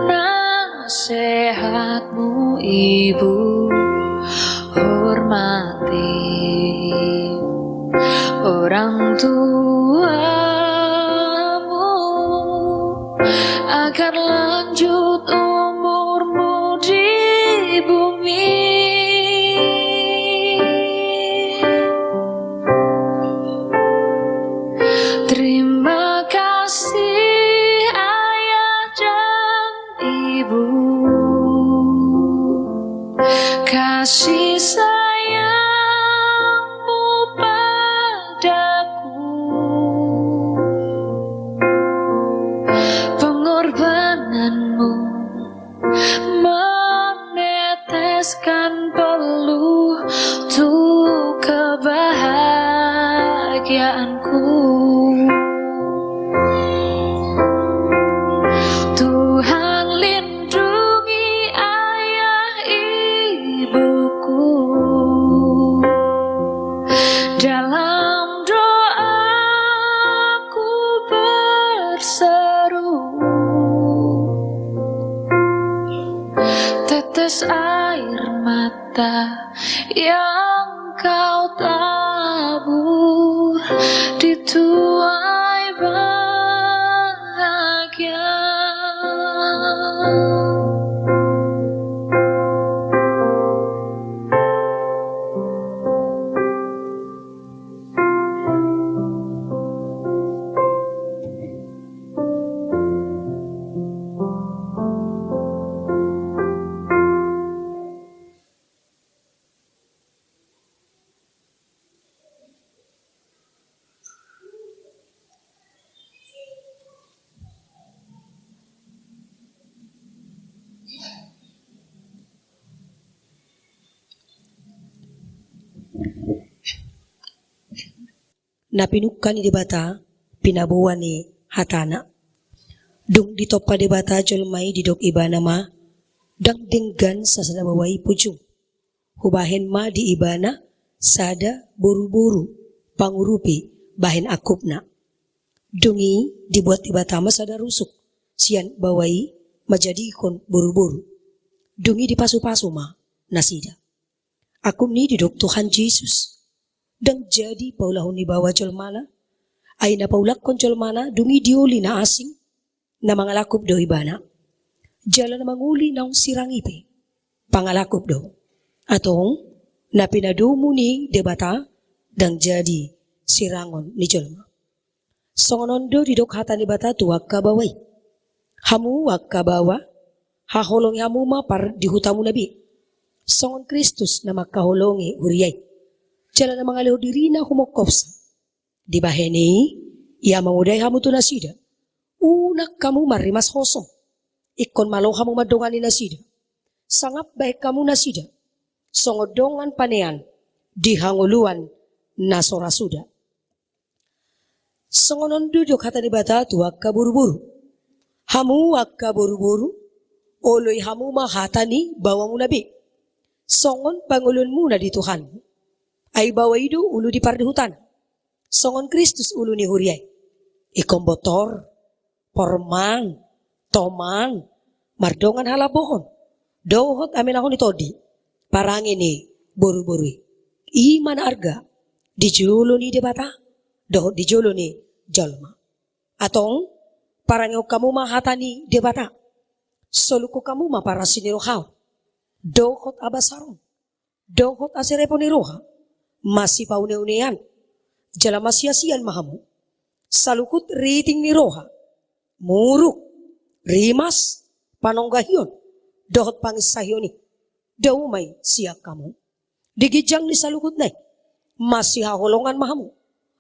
Speaker 9: nasihatmu ibu Hormati orang tuamu Agar lanjut umurmu di bumi Terima kasih ayah dan ibu Kasih sayangmu padaku Pengorbananmu meneteskan peluh untuk kebahagiaanku Tuhan lindungi ayah ibuku Dalam doaku berseru Tetes air mata yang kau tabur di tuai bahagia
Speaker 8: napinukkan ni debata pinabuan ni hatana. Dung ditopa debata jolmay didok iba nama dang denggan sa sadabaway pujung. Hubahin ma di ibana sada buru-buru pangurupi bahin akupna. Dungi dibuat debata ma sada rusuk sian bawai majadi ikon buru-buru. Dungi dipasu-pasu ma nasida. Akum ni didok Tuhan Yesus. Dan jadi paulahon ni bawa jolmana ay napaulak kon jolmana dungi diuli na asing na mga lakop do ibana. Jala na manguli na sirangipe pangalakop do. Atong na pinadumo ni debata dan jadi sirangon ni jolma. Songonon do didok hata ni bata tuwag kabaway. Hamu wag kabawa haholong hamu ma par dihutamu nabi. Songon Kristus na makaholongi uriyay. Jala na mga lehod diri na humokopsa. Di ba heni, iya manguday hamu to nasida. Unak kamu marimas hosong. Ikon malo hamu madongan ni nasida. Sangap baik kamu nasida. Songodongan panean, dihanguluan nasorasuda. Songonon duduk hata ni bata tuwag kaburu-buru. Hamu wag kaburu-buru, oloy hamu mahata ni bawamu nabi. Songon pangulun muna di Tuhan. Ay bawaido ulu di pardihutan. Songon Kristus ulu ni huriyay. Ikom botor, pormang, tomang, mardongan halabohon. Dohot amin ako ni Todi. Parangin ni buru-buru. Iman arga. Dijulo ni debata. Dohot dijulo ni jalma. Atong parangin kamu mahata ni debata. Soluko kamu ma para sinirohaw. Dohot abasarong. Dohot asirepo ni roha. Masih paune-unean. Jala masia-sian mahamu. Salukut riting ni roha. Muruk. Rimas. Panonggahion. Dohot pangisahiyoni. Daumay siyak kamu. Digijang ni salukut na. Masih haholongan mahamu.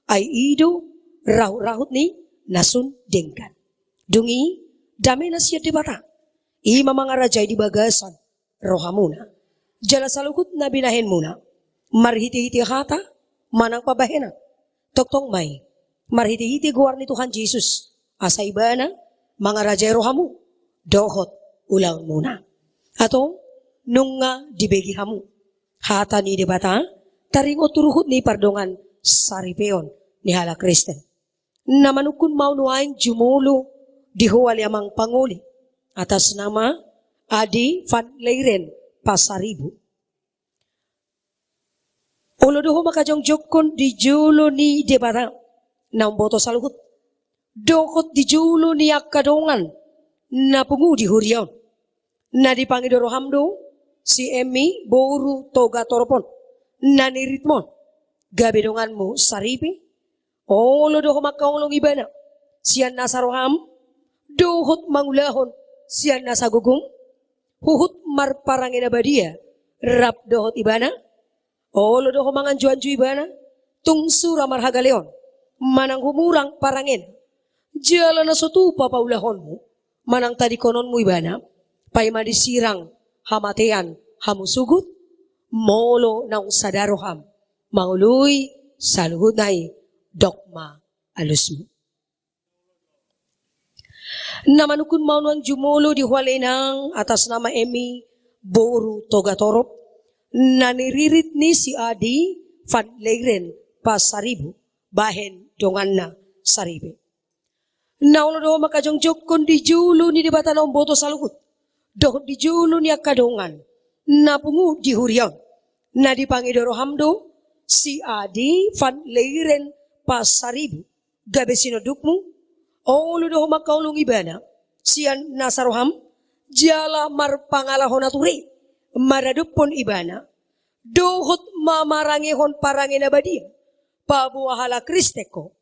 Speaker 8: Ay ido. Rahut-rahut ni nasun dengkan. Dungi. Dami na siya dibata. Ima mga rajay di bagasan. Roha muna. Jala salukut na binahin muna. Marhiti-hiti hata, manang pabahena. Toktong may, marhiti-hiti guwar ni Tuhan Jesus. Asa iba na, mga rajay rohamu, dohot ulang muna. Atong, nung nga dibegi hamu. Hata ni debata, taring oturuhut ni pardongan saripeon ni hala Kristen. Namanukun maunuaing jumulo, dihuwali amang panguli. Atas nama, Adi Van Leiren Pasaribu. Ulo doho makajong jokon di julo ni debata na boto saluhut. Dokot di julo ni akadongan na pungu di hurion. Na di pangidoro hamdo si Emi boru toga toropon na niritmon. Gabi donganmu saripi. Ulo doho makaulong ibana. Siyan nasa roham. Dohot mangulahon. Siyan nasa gugum. Huhut marparangin abadia. Rap dohot ibana. Olo doho mangan juan-jui bana, tungsura marhaga leon, manang humurang parangin. Jala na sotupa paulahonmu, manang tadi kononmu ibana, pay madisirang hamatean hamusugut, molo naung sadaroham, manguluy saluhunay dokma alusmu. Namanukun maunuang jumulo di hualenang atas nama Emi Boru Togatorop, naniririt ni si Adi Van Leiren Pasaribu bahen dongan na saribe. Naulo do makajong-jok kon di julo ni debata na boto saluhut. Doh di julo ni akadongan na pungu di hurion. Na di pangidoro hamdo si Adi Van Leiren Pasaribu gabe sinodukmu. Olo do makaulong ibana siyan nasaroham jala marpangalahon aturi. Maradupon ibana, dohot mamarangihon parangin abadia, pabuahala Kristeko,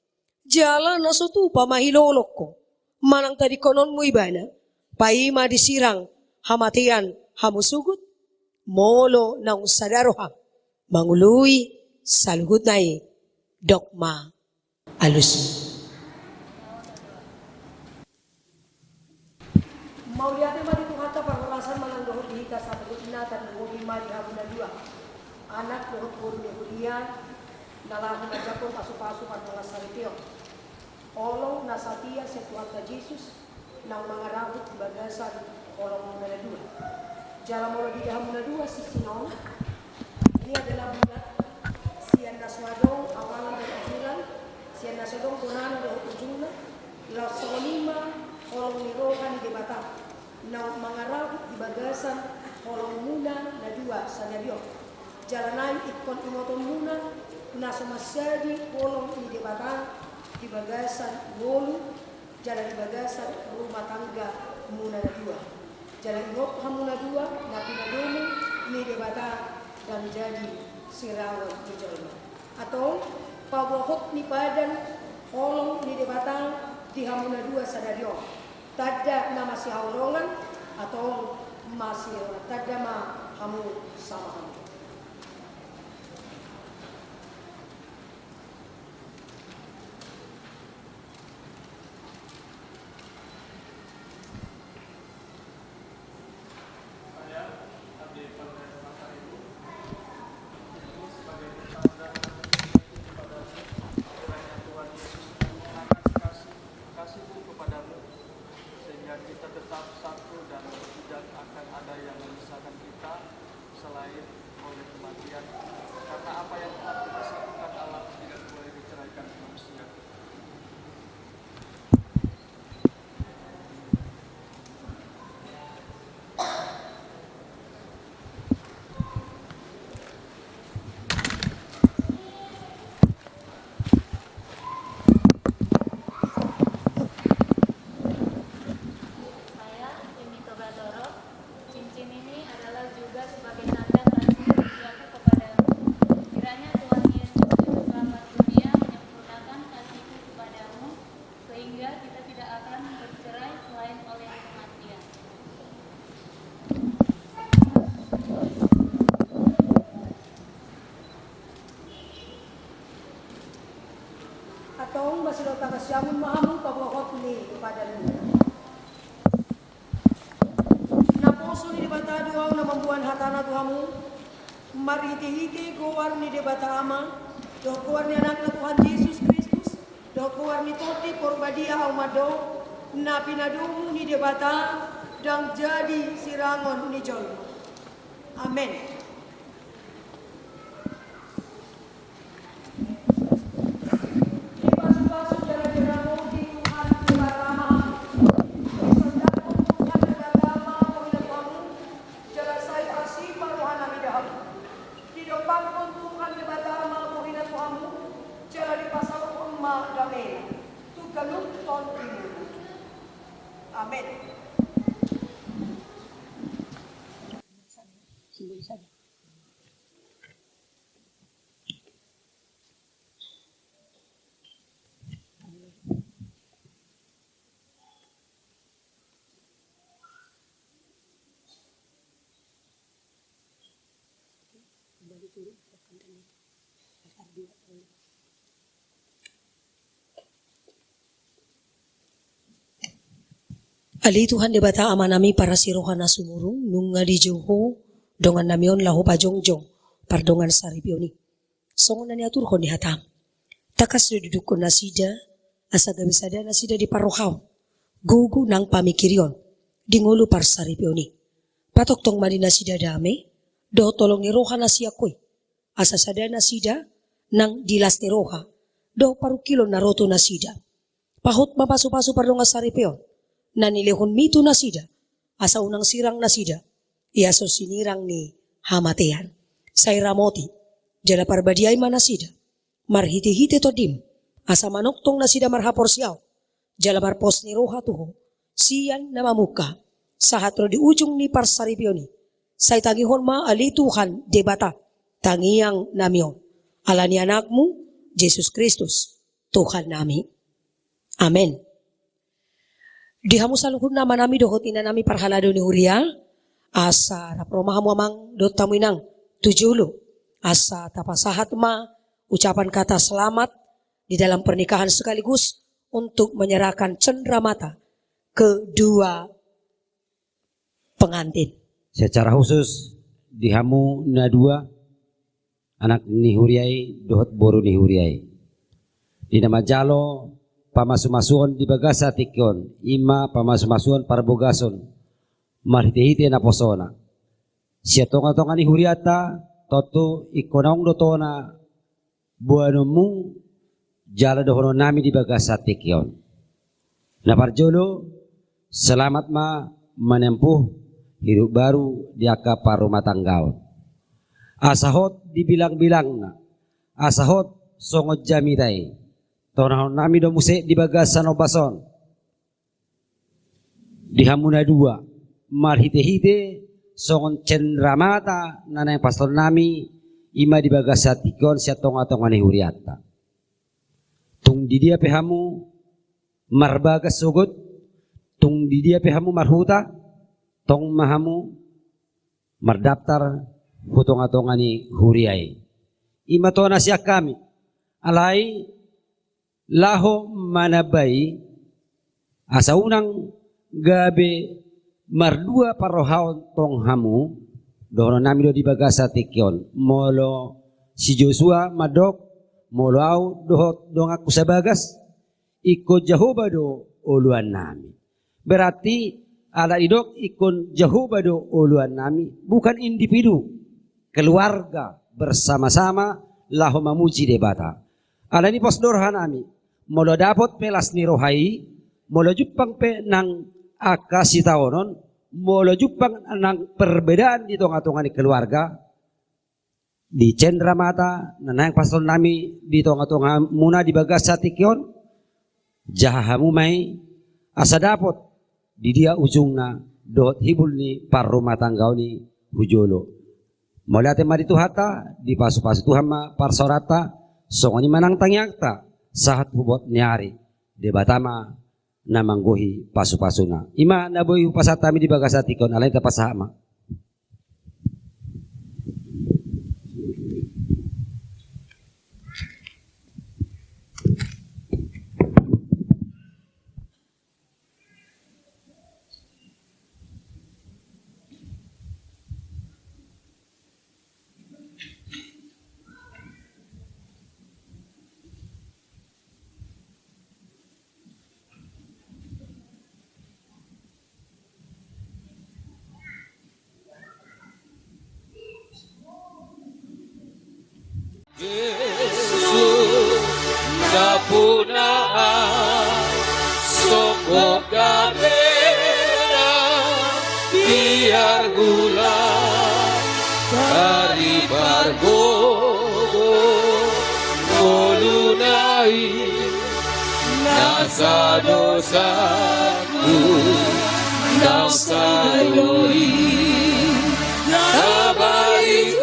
Speaker 8: jala nasutu pamahilolok ko, manang tadi konon mo ibana, paima disirang hamatian hamusugut, molo ng sadaroham, manguluy salugut nai dokma alus. Mauliate mali tuhata pangulasan manang dohot dihita sa pagkutinatan ng ubi mali habon na dua. Anak dohot puro ni Julian, nalahu na Jacob pasu-pasu padong saripio. Olong nasatia setuata Jesus nang mga rabot bagasan olong muna dua. Jalan mula di dalam mula dua sisinon. Ini adalah bulat sian naswadong awalan dan akhiran. Sian naswadong kunan dan ujungnya. Lalu solima olong nirohan di batang. Nang mga rabot di bagasan olong muna na dua sanyadio. Jalanay ikon imoton muna nasa masyadi olong ini di batang. Di bagasan wolu, jalan di bagasan rumah tangga muna na dua. Jalan ingot hamuna dua, napi na domo, ni debata dan jadi sirawan di jalan. Atau pawahot ni padan, olong ni debata di hamuna dua sadario. Tada na masih haulongan atau masih tada ma hamu sama hamu. Atau masih datang ke siamun mahamu pabawot ni padamu. Naposo ni debata doang na mambuan hatana tuhamu. Marhiti-hiti gowar ni debata ama. Dokuar ni anak na Tuhan Yesus Kristus. Dokuar ni toti porbadia aumado. Na pinadumu ni debata dan jadi sirangon ni jol. Amen. Amen. Ali Tuhan debata amanami para sirohan na sumurung nung nga di Joho dongan namion lahu pajongjong pardongan saripioni. Songon na niatur ko ni hatam. Takas duduk ko na sida asa gabisada na sida di parohaw. Gugu nang pamikirion dingulu par saripioni. Patok tong mani na sida dame do tolong ni roha na siya koy. Asa sada na sida nang dilas ni roha do parukilo na roto na sida. Pahot mapaso-paso pardongan saripion. Nanilihon mito na sida, asa unang sirang na sida, iaso sinirang ni hamatean. Say ramoti, jala parbadiay man na sida, marhiti-hiti to dim, asa manuktong na sida marhapor siyaw, jala marpos ni roha tuho, siyan na mamuka, sa hatro di ujung ni parsaripioni, say tangihon ma alituhan debata, tangiyang namion, ala ni anakmu, Jesus Kristus, Tuhan nami. Amen. Dihamu saluhun nama nami dohot ina nami parhalado ni Huria asa rapromahamu amang dot tamuinang tujulu asa tapasahat ma ucapan kata selamat di dalam pernikahan sekaligus untuk menyerahkan cenderamata kedua pengantin.
Speaker 10: Secara khusus dihamu na dua anak ni huriai dohot boru ni huriai. Di nama jalo pamasu-masuon di bagasa tikyon ima pamasu-masuon parbogason marhite-hite na posona. Siya tonga-tonga ni huriata toto ikonaong dotona buano mu jala dohono nami di bagasa tikyon. Na parjolo selamat ma menempuh hidup baru di akapar rumah tanggaon. Asahot dibilang-bilang na, asahot songot jamitai. Tonahon nami do musik di bagasan obason. Di hamuna dua, marhite-hite songon cendramata nanay pastor nami ima di bagasa tikon siya tonga-tonga ni huriata. Tung di dia pehamu marbagas sugut, tung di dia pehamu marhuta, tong mahamu mardaftar hutonga-tonga ni huriai. Ima to na siya kami, alay laho manabay asa unang gabi mardua parohaon tong hamu dono nami do di bagasa tikyon molo si Joshua madok molo au dohot dong aku sabagas iko Jehovah do uluan nami. Berarti ala idok ikon Jehovah do uluan nami bukan individu, keluarga bersama-sama laho mamuji debata. Ala ni posdorhan nami molo dapot pelas ni rohai, molo jupang pe nang akasi taonon, molo jupang nang perbedaan di tonga-tonga ni keluarga, di cendramata, nanang pastor nami di tonga-tonga muna di bagasa tikyon, jahamu may asa dapot di dia ujungna dot hibul ni par rumah tanggau ni hujolo. Molo ate mari tuhata di pasu-pasu Tuhan ma par sorata, songoni manang tangyakta. Sahat hubot nyari debatama na manggohi pasu-pasuna. Ima naboy pasatami di bagasa tikon alay tapasama.
Speaker 2: Yesus kapunaan sokok gamera biar gula dari bargogo molunai nasa dosaku nausayoi nabalik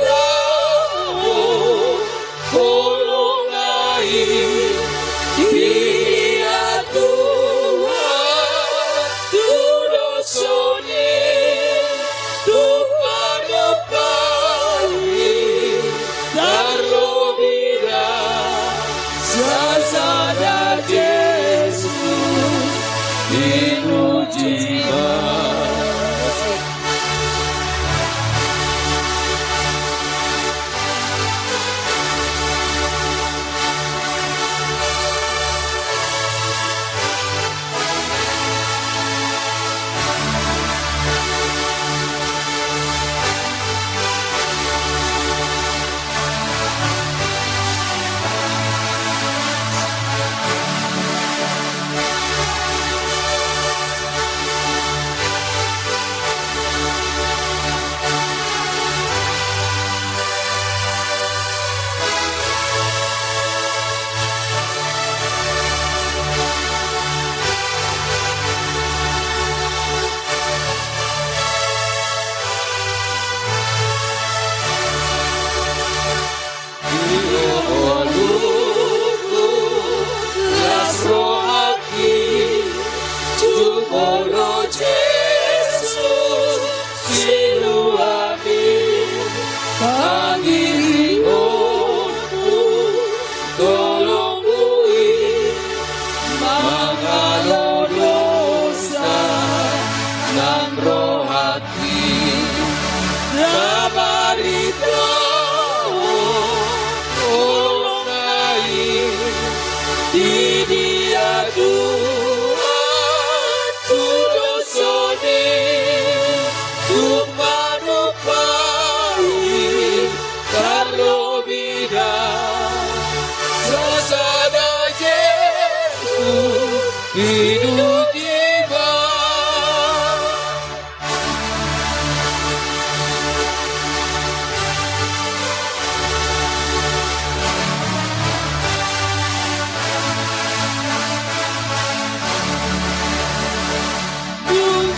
Speaker 2: hidup tiba.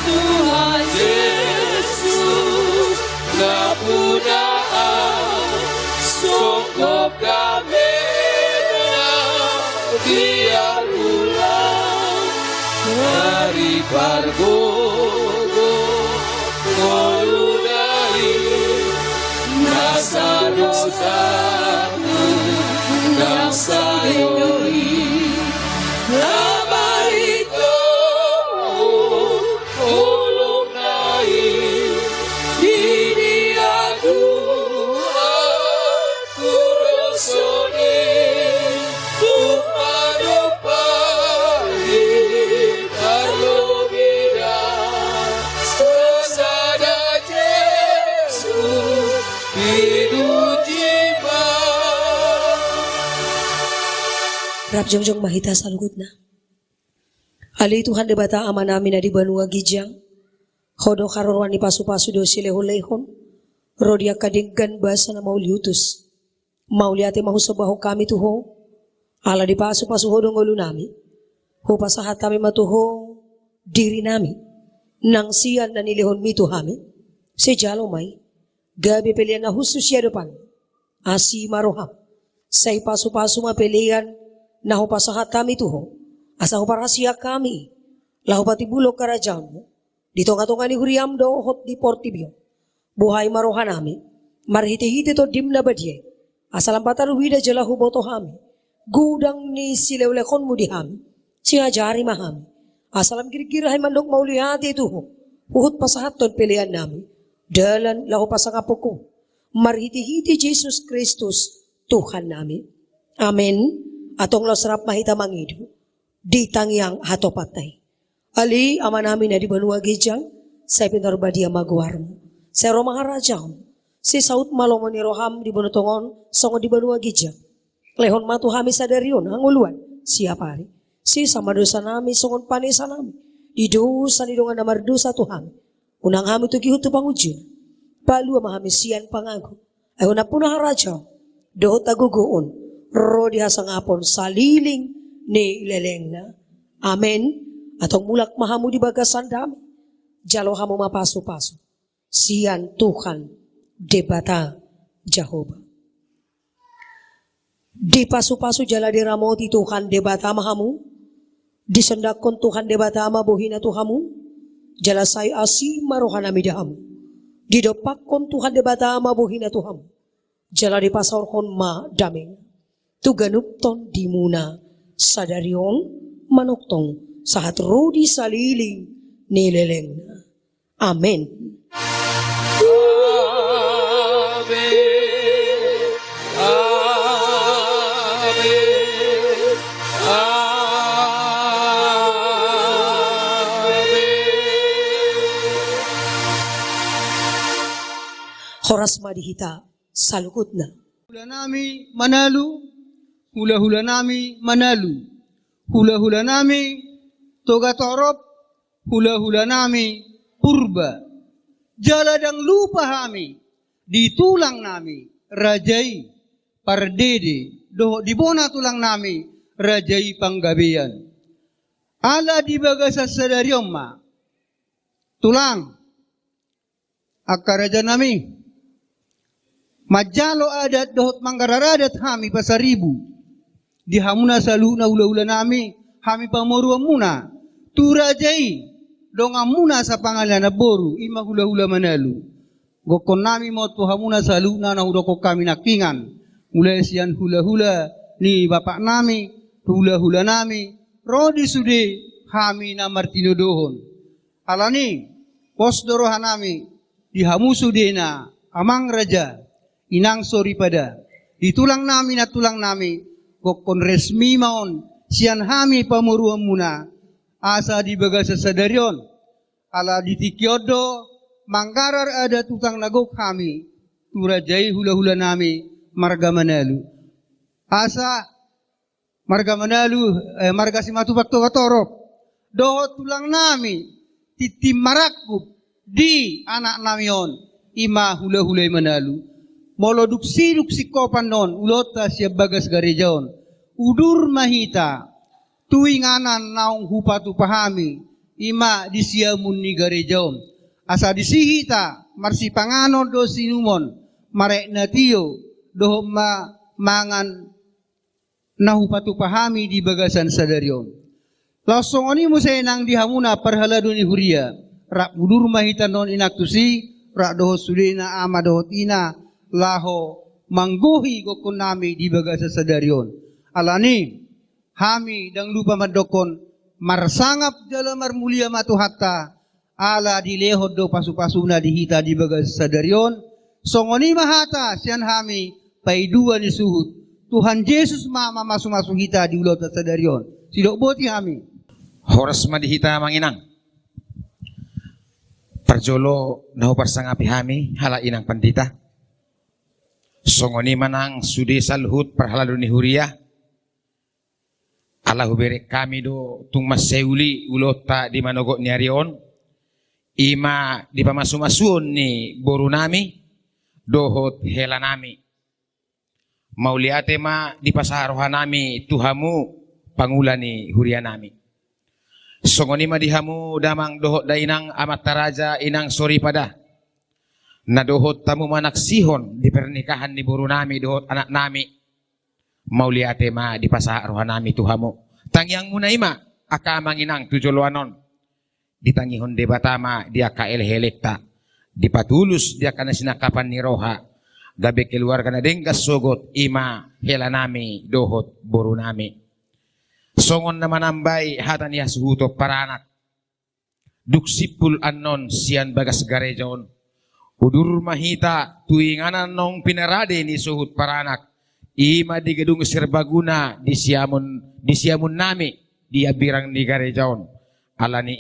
Speaker 2: Tuhan Yesus ngapunaan sokop kami biar ulang dari pargogo ngoludai nasa dosamu nasa yoi nabarito olunai dini aku kurosoni
Speaker 8: Rap jongjong mahita salugut na. Ali Tuhan debata ama namin na di banua gijang. Hodo karorwan ni pasu-pasu do silehon-lehon. Rodia kadinggan basa na mauliutus. Mauliate mahusabaho kami tuho. Ala di pasu-pasu hodo ngolu nami. Ho pasahat kami matuho diri nami. Nang siyan na nilehon mi tuhami. Sejalo may. Gabi pilihan na husus ya depan. Asi maroham. Say pasu-pasu mapilihan. Naho pasahat kami tuho, asa ho parasya kami, laho pati bulog karajaan mo, dito nga ni huriam do hot di portibyo, buhay marohan nami, marhiti-hiti to dim na badye, asalam pataruhida jalahu boto hami, gudang ni silewlekon mo di hami, singajari mahami, asalam girgirahay mandok maulihati tuho, uhot pasahat ton pilihan nami, dalan laho pasangapo ko, marhiti-hiti Jesus Kristus, Tuhan nami. Amen. Atong losrap mahita mangido, di tangyang hatopatay. Ali, ama namin na di banua gijang, sa pinarbadia magwarmo. Sa romaharajaw, si saut malongo ni roham di banutongon, songo di banua gijang. Lehon matuhami sa darion, ang uluan, siya pari. Si sama dosa nami, songon panisa nami. Di dosa ni dongan namar dosa tuhami. Unang hami tu gihut tu pangujun. Palu amahami siyan pangago. Ay unang punaharajaw, dohot aguguon. Rodi hasang apon saliling ni leleng na. Amen. Atong mulak mahamu di bagasan dami. Jalo hamu mapaso-paso. Siyan Tuhan debata Jehovah. Di paso-paso jala di ramoti Tuhan debata mahamu. Di sendakon Tuhan debata mabuhina Tuhamu. Jala say asi marohan amidahamu. Di dopakon Tuhan debata mabuhina Tuhamu. Jala di pasorkon ma daming. Tuganupton di muna sadariong manuktong sahat rodi saliling nileleng. Amen. Horas madihita salukut na.
Speaker 11: Hula nami manalu, hula-hula nami manalu, hula-hula nami toga torop, hula-hula nami purba. Jaladang lupa hami, ditulang nami rajai pardede, doh dibona tulang nami rajai panggabian. Ala dibagasa sadariomma, tulang akaraja nami. Majalo adat dohot manggararadat hami pasaribu. Di hamuna salu na ula-ula nami, hami pamorua muna. Turajai, donga muna sa pangalan na boru, ima hula-hula manalu. Gokon nami mo to hamuna salu na nahudoko kami nakingan. Mulai siyan hula-hula ni bapak nami, hula-hula nami, rodi sude hami na martino dohon. Alani, pos dorohan nami, di hamu sude na amang raja. Inang sorry pada ditulang nami na tulang nami kokon resmi maon sian hami pamuruan muna asa di bagasa sadarion ala ditikyodo manggarar ada tutang nagok kami turajai hula-hula nami marga manalu asa marga manalu marga simatu bakto katorop doho tulang nami titi marakup di anak namion ima hula-hulay manalu molo duksi kopan non ulota siya bagas garejaon udur mahita tuinganan naung hupatu pahami ima disiamun ni garejaon asa disihita marsi panganon do sinumon marek natio doho mangan nahupatu pahami di bagasan sadarion langsung oni musay nang dihamuna parhala duni huria rak budur mahita non inaktusi rak doho sulina ama doho tina laho mangguhi kokon nami di bagasa sadarion alani hami dang lupa madokon marsangap dalam marmulia matu hatta ala dilehod do pasu-pasuna dihita di bagasa sadarion songoni mahata sian hami paidua ni suhut Tuhan Yesus mama masu-masu hita di ulota sadarion sidok boti hami
Speaker 3: Horas madihita manginang. Parjolo nahu parsangapi hami hala inang pandita. Songoni manang sudi salhut parhala duni huria. Allah berek kami do tung maseuli ulota di manogo nyarion. Ima di pamasu-masuon ni boru nami dohot hela nami. Mauliate ma di pasaharohan nami tuhamu pangulani huria nami. Songoni madihamu damang dohot dainang amat taraja inang sori pada. Na dohot tamu manaksihon di pernikahan ni buru nami dohot anak nami. Mauliate ma di pasaharohan nami tuhamu. Tangyang muna ima akamang inang tujoluanon. Ditangihon debatama dia kael helekta. Dipatulus dia kana sinakapan ni roha. Gabi keluar kana denggas sogot ima hela nami dohot buru nami. Songon naman ambay hatan niya suhuto paranak. Duksipul anon sian bagas garejaon. Udur mahita tuinganan nong pinarade ni suhut paranak. Ima di gedung serbaguna di siamun nami dia birang di garejaon. Alani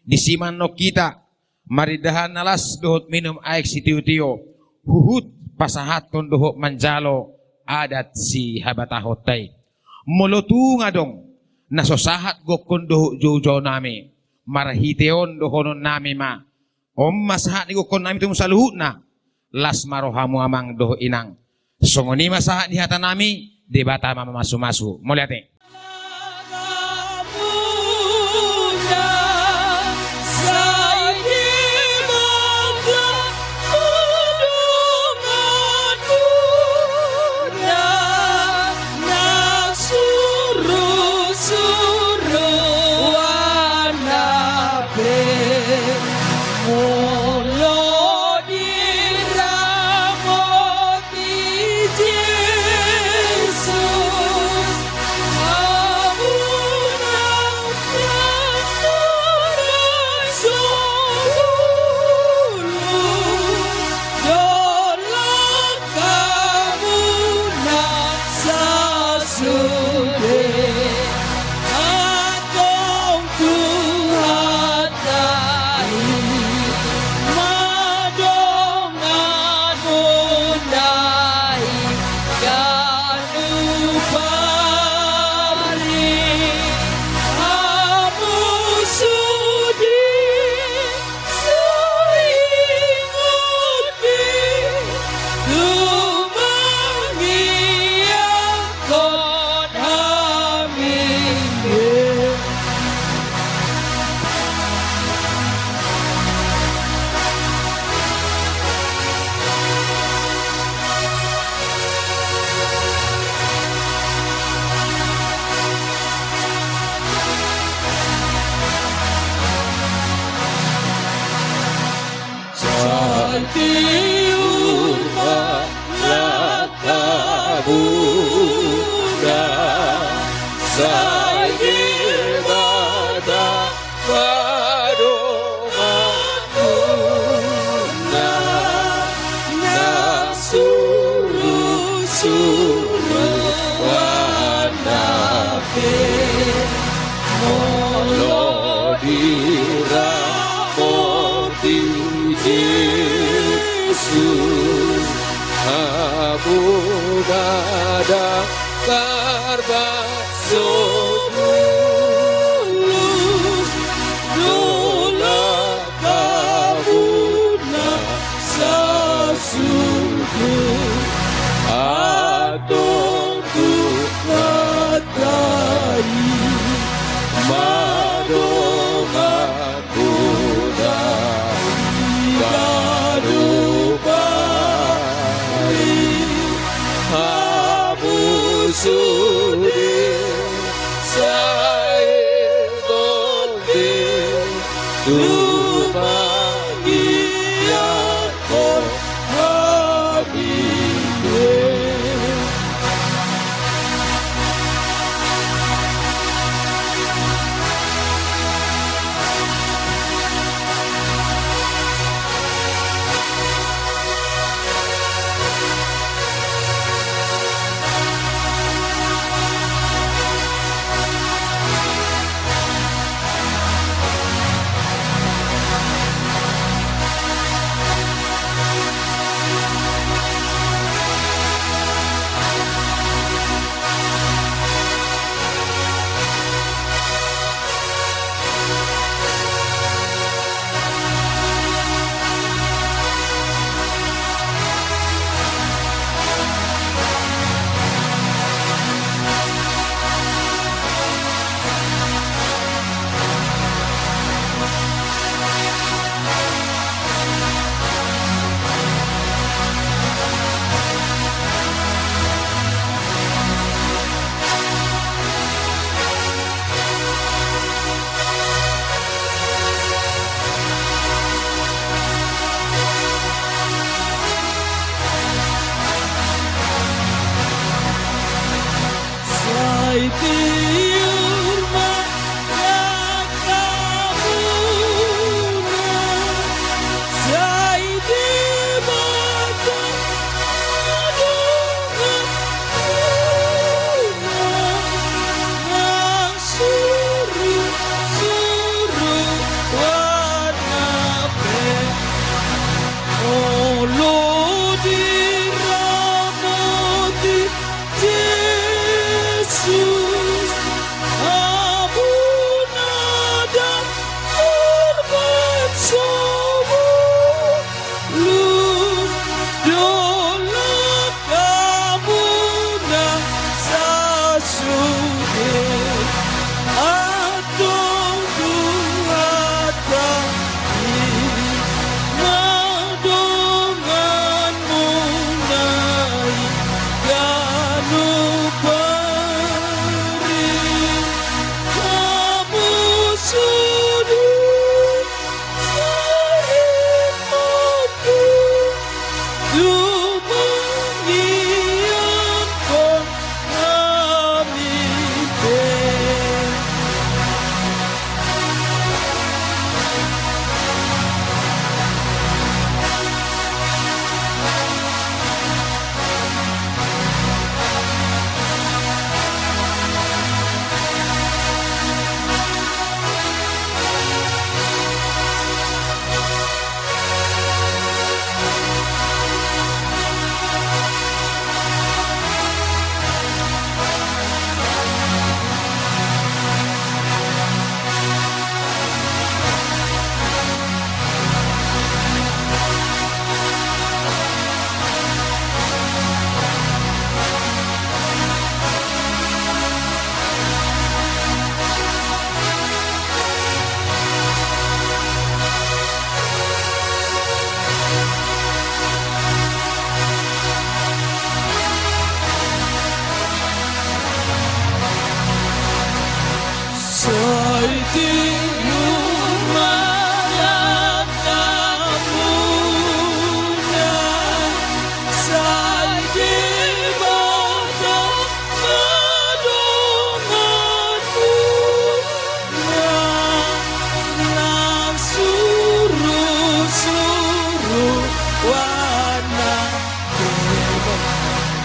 Speaker 3: di siman no kita maridahan nalas dohot minum aik si tiu-tiu. Huhut pasahaton dohot manjalo adat si habatahotay. Molotu nga dong nasosahat gokon doho jojo nami marahiteon dohonon nami ma om masahat ni gokon nami tum saluhut na las marohamu amang doho inang songoni masahat ni hata nami debata mama masu-masu moliate
Speaker 2: Karba so tu bahagia kau hadir.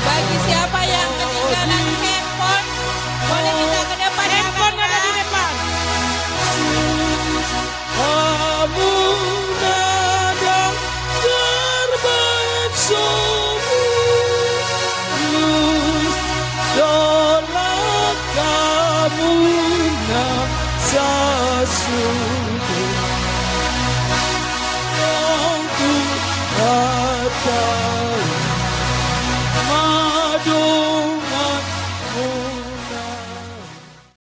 Speaker 12: Bagi siapa yang ketinggalan handphone, boleh kita ke depan. Handphone ada di depan.
Speaker 2: Kamu nada terbaik semulus, tolak kamu nasa sudah. Kau tu tak tahu.